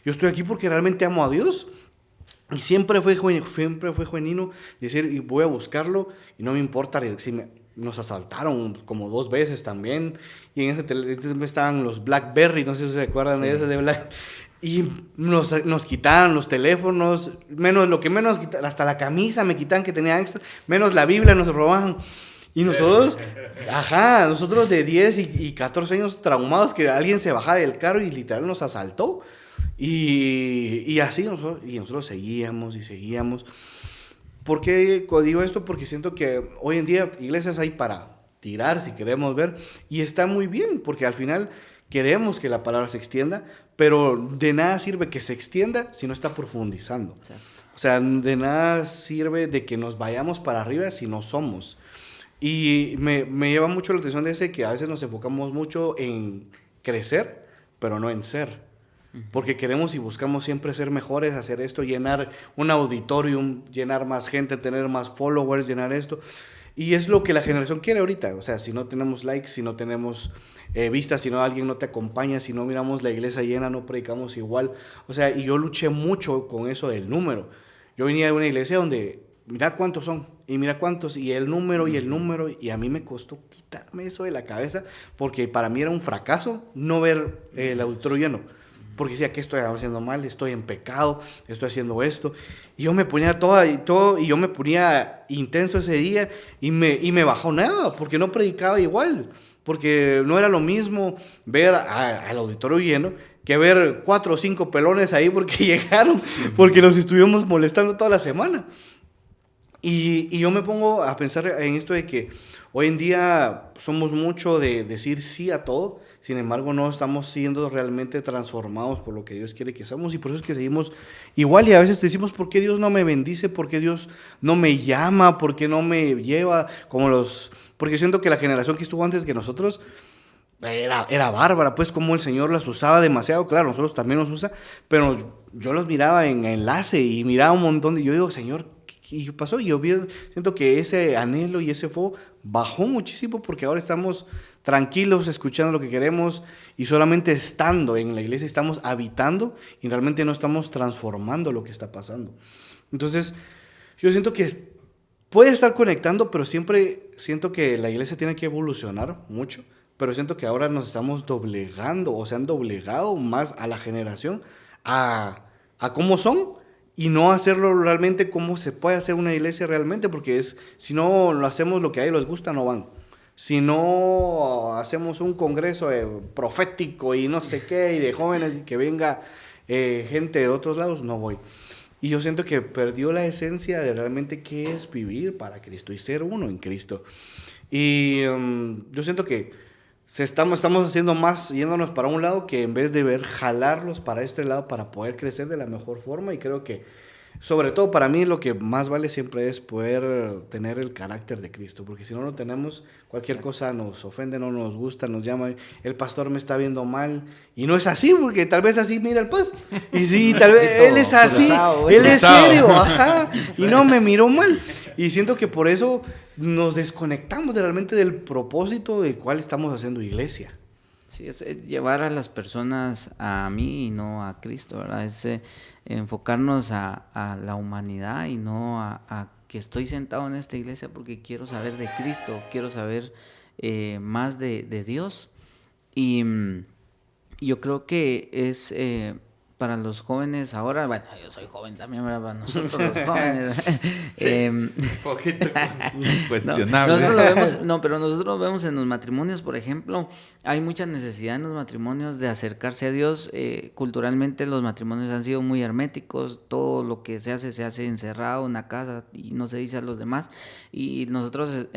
Yo estoy aquí porque realmente amo a Dios. Y siempre fue genuino decir, y voy a buscarlo, y no me importa si nos asaltaron como 2 veces también, y en ese teléfono estaban los BlackBerry, no sé si se acuerdan de ese de Black, y nos quitaron los teléfonos, lo que menos quitaron, hasta la camisa me quitaban que tenía extra, menos la Biblia nos robaban. Y nosotros, nosotros de 10 y 14 años traumados que alguien se bajaba del carro y literal nos asaltó. Y así nosotros seguíamos y seguíamos. ¿Por qué digo esto? Porque siento que hoy en día iglesias hay para tirar, si queremos ver, y está muy bien, porque al final queremos que la palabra se extienda, pero de nada sirve que se extienda si no está profundizando. Sí. O sea, de nada sirve de que nos vayamos para arriba si no somos. Y me lleva mucho la atención de ese que a veces nos enfocamos mucho en crecer, pero no en ser. Porque queremos y buscamos siempre ser mejores, hacer esto, llenar un auditorium, llenar más gente, tener más followers, llenar esto. Y es lo que la generación quiere ahorita. O sea, si no tenemos likes, si no tenemos vistas, si no alguien no te acompaña, si no miramos la iglesia llena, no predicamos igual. O sea, y yo luché mucho con eso del número. Yo venía de una iglesia donde, mira cuántos son, y mira cuántos, y el número, y a mí me costó quitarme eso de la cabeza, porque para mí era un fracaso no ver el auditorio lleno. Porque decía, ¿qué estoy haciendo mal? Estoy en pecado, estoy haciendo esto. Y yo me ponía y yo me ponía intenso ese día y me bajó nada, porque no predicaba igual. Porque no era lo mismo ver al auditorio lleno que ver 4 o 5 pelones ahí porque llegaron, porque nos estuvimos molestando toda la semana. Y yo me pongo a pensar en esto de que hoy en día somos mucho de decir sí a todo. Sin embargo, no estamos siendo realmente transformados por lo que Dios quiere que seamos, y por eso es que seguimos igual, y a veces decimos, ¿por qué Dios no me bendice? ¿Por qué Dios no me llama? ¿Por qué no me lleva? Porque siento que la generación que estuvo antes que nosotros era bárbara, pues como el Señor las usaba demasiado. Claro, nosotros también nos usa, pero yo los miraba en enlace y miraba un montón, y yo digo, Señor, ¿qué pasó? Y yo siento que ese anhelo y ese fuego bajó muchísimo, porque ahora estamos tranquilos, escuchando lo que queremos, y solamente estando en la iglesia estamos habitando y realmente no estamos transformando lo que está pasando. Entonces, yo siento que puede estar conectando, pero siempre siento que la iglesia tiene que evolucionar mucho, pero siento que ahora nos estamos doblegando, o se han doblegado más a la generación, a cómo son, y no hacerlo realmente como se puede hacer una iglesia realmente, porque si no lo hacemos lo que a ellos les gusta, no van. Si no hacemos un congreso profético y no sé qué, y de jóvenes, y que venga gente de otros lados, no voy. Y yo siento que perdió la esencia de realmente qué es vivir para Cristo y ser uno en Cristo. Y yo siento que estamos haciendo más, yéndonos para un lado, que en vez de jalarlos para este lado para poder crecer de la mejor forma. Y creo que sobre todo para mí lo que más vale siempre es poder tener el carácter de Cristo, porque si no lo tenemos, cualquier cosa nos ofende, no nos gusta, nos llama, el pastor me está viendo mal, y no es así, porque tal vez así mira el pastor, y sí, tal vez él es así, él es serio, y no me miró mal, y siento que por eso nos desconectamos realmente del propósito del cual estamos haciendo iglesia. Sí, es llevar a las personas a mí y no a Cristo, ¿verdad? Es enfocarnos a la humanidad y no a que estoy sentado en esta iglesia porque quiero saber de Cristo, quiero saber más de Dios. Y yo creo que es para los jóvenes ahora, bueno, yo soy joven también, ¿verdad? Para nosotros los jóvenes. Un poquito cuestionable. Pero nosotros lo vemos en los matrimonios, por ejemplo, hay mucha necesidad en los matrimonios de acercarse a Dios. Culturalmente los matrimonios han sido muy herméticos, todo lo que se hace encerrado en una casa y no se dice a los demás. Y nosotros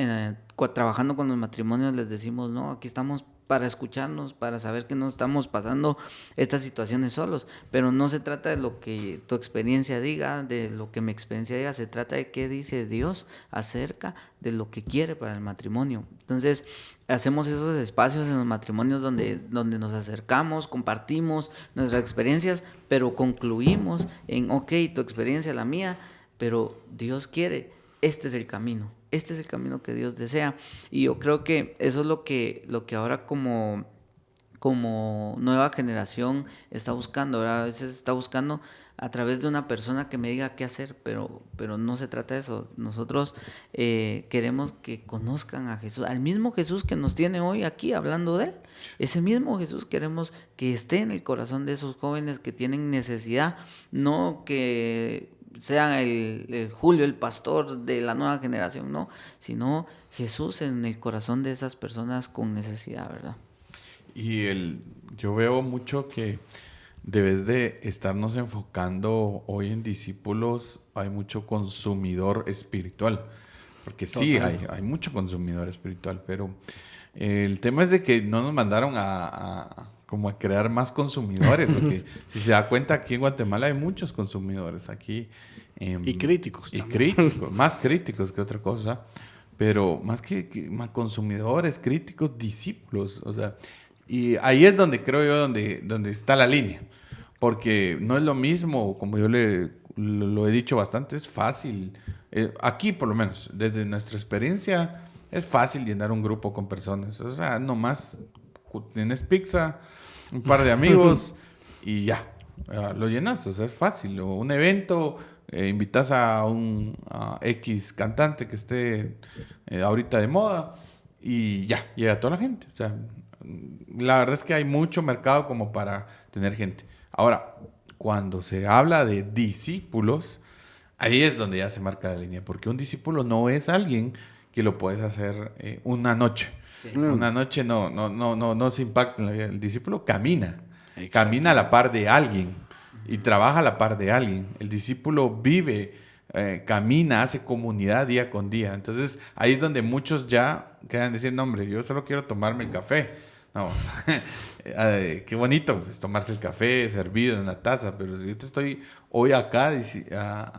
trabajando con los matrimonios les decimos, no, aquí estamos para escucharnos, para saber que no estamos pasando estas situaciones solos, pero no se trata de lo que tu experiencia diga, de lo que mi experiencia diga, se trata de qué dice Dios acerca de lo que quiere para el matrimonio. Entonces, hacemos esos espacios en los matrimonios donde nos acercamos, compartimos nuestras experiencias, pero concluimos en, ok, tu experiencia, la mía, pero Dios quiere, este es el camino. Este es el camino que Dios desea. Y yo creo que eso es lo que ahora como nueva generación está buscando, ¿verdad? A veces está buscando a través de una persona que me diga qué hacer, pero no se trata de eso. Nosotros queremos que conozcan a Jesús, al mismo Jesús que nos tiene hoy aquí hablando de Él. Ese mismo Jesús queremos que esté en el corazón de esos jóvenes que tienen necesidad, no que sea el Julio el pastor de la nueva generación, no, sino Jesús en el corazón de esas personas con necesidad, ¿verdad? Yo veo mucho que debes de estarnos enfocando hoy en discípulos, hay mucho consumidor espiritual, porque sí, hay mucho consumidor espiritual, pero el tema es de que no nos mandaron como a crear más consumidores, porque si se da cuenta, aquí en Guatemala hay muchos consumidores, aquí. Y críticos. Y críticos, más críticos que otra cosa, pero más más consumidores, críticos, discípulos, o sea, y ahí es donde creo yo, donde está la línea, porque no es lo mismo, como yo lo he dicho bastante, es fácil, aquí por lo menos, desde nuestra experiencia, es fácil llenar un grupo con personas, o sea, nomás tienes pizza, un par de amigos y ya, lo llenas, o sea, es fácil, o un evento, invitas a X cantante que esté ahorita de moda y ya, llega toda la gente, o sea, la verdad es que hay mucho mercado como para tener gente. Ahora, cuando se habla de discípulos, ahí es donde ya se marca la línea, porque un discípulo no es alguien que lo puedes hacer una noche. Sí. Una noche no se impacta en la vida. El discípulo camina a la par de alguien y trabaja a la par de alguien. El discípulo vive, camina, hace comunidad día con día. Entonces, ahí es donde muchos ya quedan diciendo, hombre, yo solo quiero tomarme el café. No, qué bonito pues, tomarse el café servido en la taza, pero yo te estoy hoy acá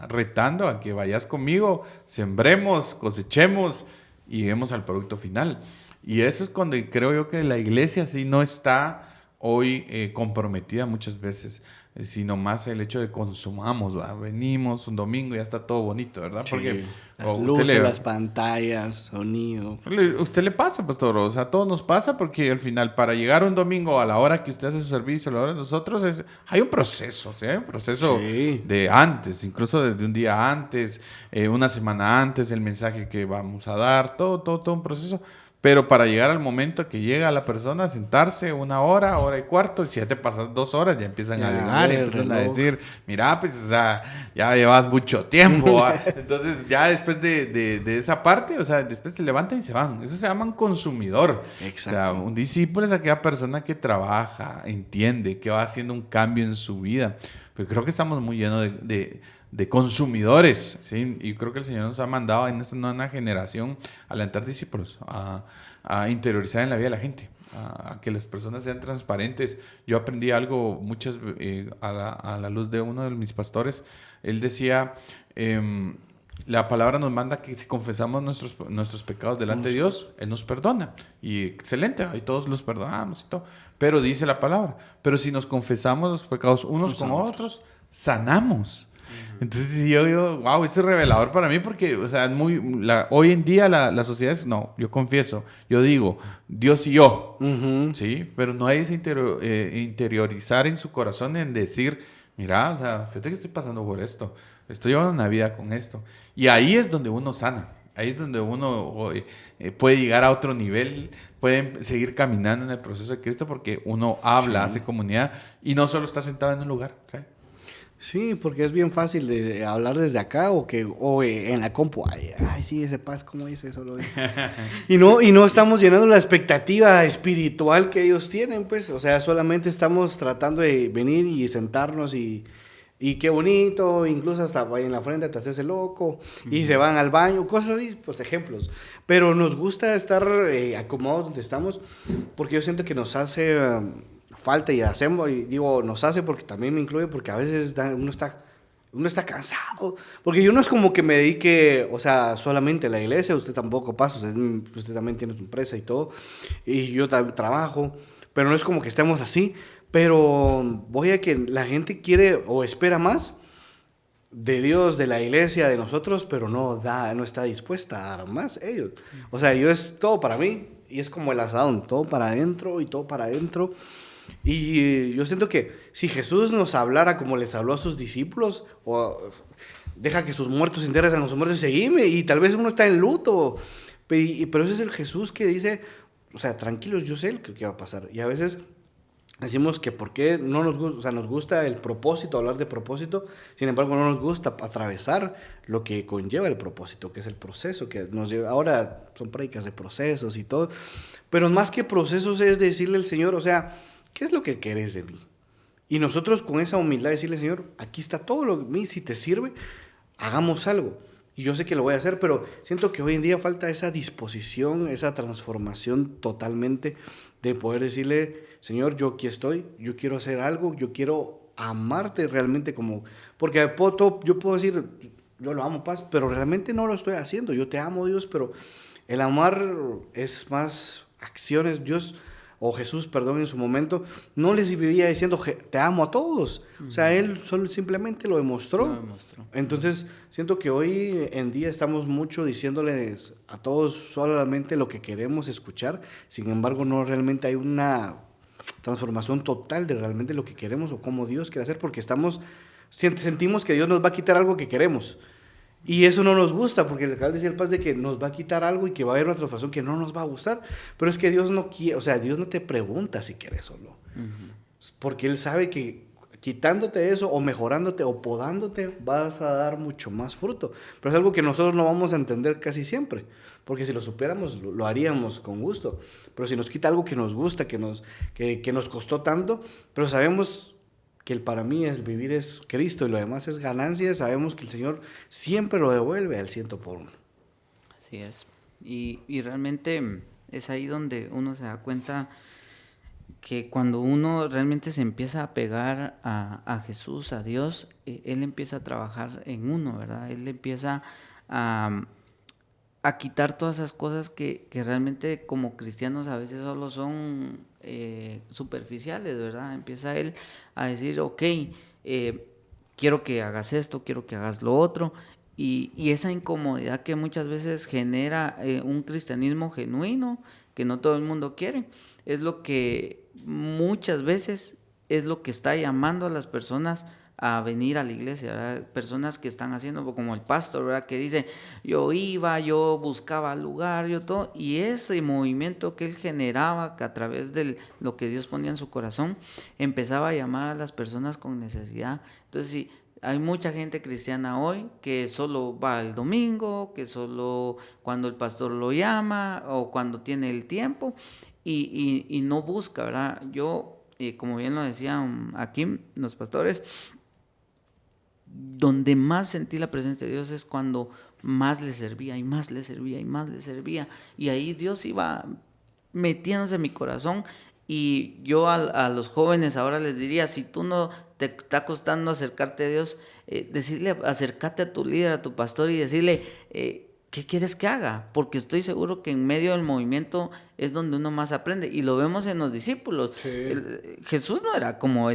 retando a que vayas conmigo, sembremos, cosechemos y lleguemos al producto final. Y eso es cuando creo yo que la iglesia sí no está hoy comprometida muchas veces, sino más el hecho de consumamos, ¿va? Venimos un domingo y ya está todo bonito, ¿verdad? Sí, porque las luces, las pantallas, sonido. Usted le pasa, pastor, o sea, a todos nos pasa porque al final para llegar un domingo a la hora que usted hace su servicio, a la hora de nosotros, hay un proceso, ¿sí? Hay un proceso de antes, incluso desde un día antes, una semana antes, el mensaje que vamos a dar, todo un proceso. Pero para llegar al momento que llega la persona a sentarse 1 hora, 1:15, y si ya te pasas 2 horas, ya empiezan a llegar, empiezan a decir, mira, pues, o sea, ya llevas mucho tiempo. Entonces, ya después de esa parte, o sea, después se levantan y se van. Eso se llama un consumidor. Exacto. O sea, un discípulo es aquella persona que trabaja, entiende, que va haciendo un cambio en su vida. Pero creo que estamos muy llenos de consumidores, ¿sí? Y creo que el Señor nos ha mandado en esta nueva generación a alentar discípulos, a interiorizar en la vida de la gente, a que las personas sean transparentes. Yo aprendí algo a la luz de uno de mis pastores. Él decía, la palabra nos manda que si confesamos nuestros pecados delante de Dios, Él nos perdona. Y excelente, y todos los perdonamos y todo. Pero dice la palabra, pero si nos confesamos los pecados unos con otros, sanamos. Entonces yo digo, wow, eso es revelador para mí porque, o sea, hoy en día la sociedad es, no, yo confieso, yo digo, Dios y yo, ¿sí? Pero no hay ese interiorizar en su corazón en decir, mira, o sea, fíjate que estoy pasando por esto, estoy llevando una vida con esto. Y ahí es donde uno sana, ahí es donde uno puede llegar a otro nivel, puede seguir caminando en el proceso de Cristo porque uno habla, hace comunidad y no solo está sentado en un lugar, ¿sí? Sí, porque es bien fácil de hablar desde acá o en la compu. Ay, sí, ese paz, ¿cómo dice eso? Y no estamos llenando la expectativa espiritual que ellos tienen, pues. O sea, solamente estamos tratando de venir y sentarnos y qué bonito, incluso hasta en la frente te haces el loco y se van al baño, cosas así, pues ejemplos. Pero nos gusta estar acomodados donde estamos porque yo siento que nos hace... falta y hacemos, y digo, nos hace porque también me incluye, porque a veces uno está cansado, porque yo no es como que me dedique, o sea, solamente a la iglesia, usted tampoco pasa, usted también tiene su empresa y todo, y yo también trabajo, pero no es como que estemos así, pero voy a que la gente quiere o espera más de Dios, de la iglesia, de nosotros, pero no está dispuesta a dar más ellos. O sea, es todo para mí, y es como el asadón, todo para adentro y todo para adentro. Y yo siento que si Jesús nos hablara como les habló a sus discípulos, o deja que sus muertos se entierren con sus muertos y seguime, y tal vez uno está en luto, pero ese es el Jesús que dice, o sea, tranquilos, yo sé qué va a pasar. Y a veces decimos que por qué no nos gusta, o sea, nos gusta el propósito, hablar de propósito, sin embargo no nos gusta atravesar lo que conlleva el propósito, que es el proceso, que nos lleva, ahora son prédicas de procesos y todo, pero más que procesos es decirle al Señor, o sea, ¿qué es lo que querés de mí? Y nosotros con esa humildad decirle, Señor, aquí está todo lo de mí, si te sirve, hagamos algo. Y yo sé que lo voy a hacer, pero siento que hoy en día falta esa disposición, esa transformación totalmente de poder decirle, Señor, yo aquí estoy, yo quiero hacer algo, yo quiero amarte realmente como... Porque yo puedo decir, yo lo amo, Paz, pero realmente no lo estoy haciendo. Yo te amo, Dios, pero el amar es más acciones. Dios, o Jesús, perdón, en su momento, no les vivía diciendo, te amo a todos. O sea, Él solo simplemente lo demostró. Entonces, siento que hoy en día estamos mucho diciéndoles a todos solamente lo que queremos escuchar. Sin embargo, no realmente hay una transformación total de realmente lo que queremos o cómo Dios quiere hacer, porque sentimos que Dios nos va a quitar algo que queremos. Y eso no nos gusta, porque acaba de decir el Paz de que nos va a quitar algo y que va a haber una transformación que no nos va a gustar. Pero es que Dios no quiere, o sea, Dios no te pregunta si quieres o no. Porque Él sabe que quitándote eso o mejorándote o podándote vas a dar mucho más fruto. Pero es algo que nosotros no vamos a entender casi siempre. Porque si lo supiéramos, lo haríamos con gusto. Pero si nos quita algo que nos gusta, que nos costó tanto, pero sabemos que para mí vivir es Cristo y lo demás es ganancia, sabemos que el Señor siempre lo devuelve al 100%. Así es. Y realmente es ahí donde uno se da cuenta que cuando uno realmente se empieza a pegar a Jesús, a Dios, Él empieza a trabajar en uno, ¿verdad? Él empieza a quitar todas esas cosas que realmente como cristianos a veces solo son superficiales, ¿verdad? Empieza Él a decir, ok, quiero que hagas esto, quiero que hagas lo otro, y esa incomodidad que muchas veces genera un cristianismo genuino, que no todo el mundo quiere, es lo que muchas veces es lo que está llamando a las personas a venir a la iglesia, ¿verdad? Personas que están haciendo como el pastor, ¿verdad? Que dice, yo iba, yo buscaba lugar, yo todo, y ese movimiento que él generaba a través de lo que Dios ponía en su corazón, empezaba a llamar a las personas con necesidad. Entonces, sí, hay mucha gente cristiana hoy que solo va el domingo, que solo cuando el pastor lo llama o cuando tiene el tiempo y no busca, ¿verdad? Yo, como bien lo decían aquí los pastores, donde más sentí la presencia de Dios es cuando más le servía y más le servía y más le servía, y ahí Dios iba metiéndose en mi corazón. Y yo a los jóvenes ahora les diría, si tú no te está costando acercarte a Dios, decirle, acércate a tu líder, a tu pastor y decirle, ¿qué quieres que haga? Porque estoy seguro que en medio del movimiento es donde uno más aprende, y lo vemos en los discípulos. Sí. Jesús no era como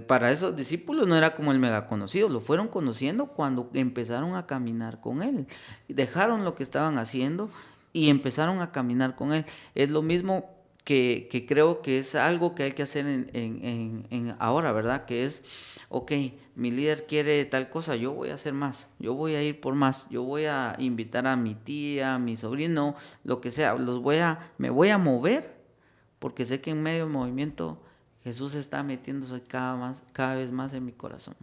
para esos discípulos no era como el mega conocido, lo fueron conociendo cuando empezaron a caminar con él, dejaron lo que estaban haciendo y empezaron a caminar con él. Es lo mismo que creo que es algo que hay que hacer en ahora, ¿verdad? Que es, ok, mi líder quiere tal cosa, yo voy a hacer más, yo voy a ir por más, yo voy a invitar a mi tía, a mi sobrino, lo que sea, me voy a mover, porque sé que en medio del movimiento Jesús está metiéndose cada vez más en mi corazón.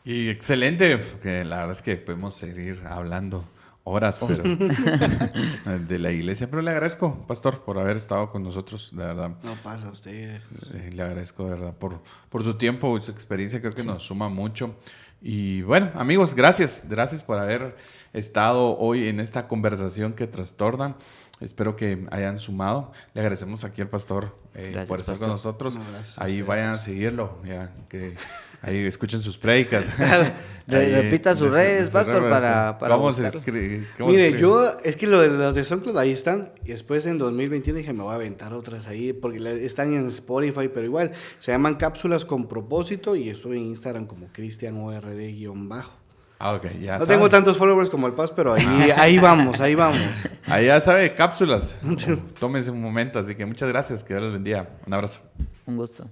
Y excelente, porque la verdad es que podemos seguir hablando horas, pero de la iglesia. Pero le agradezco, pastor, por haber estado con nosotros, de verdad. No pasa a usted. Le agradezco, de verdad, por su tiempo y su experiencia. Creo que nos suma mucho. Y bueno, amigos, gracias por haber estado hoy en esta conversación que trastornan. Espero que hayan sumado. Le agradecemos aquí al pastor por estar con nosotros. No, ahí vayan a seguirlo, ya que ahí escuchen sus prédicas. Repita sus redes, pastor, para vamos a escribir. Mire, es que las de SoundCloud ahí están. Y después en 2021 dije, me voy a aventar otras ahí, porque están en Spotify, pero igual se llaman Cápsulas con Propósito, y estoy en Instagram como CristianORD_. Okay, ya no tengo tantos followers como el Paz, pero ahí vamos. Ahí ya sabe, cápsulas. Tómese un momento, así que muchas gracias, que Dios los bendiga. Un abrazo. Un gusto.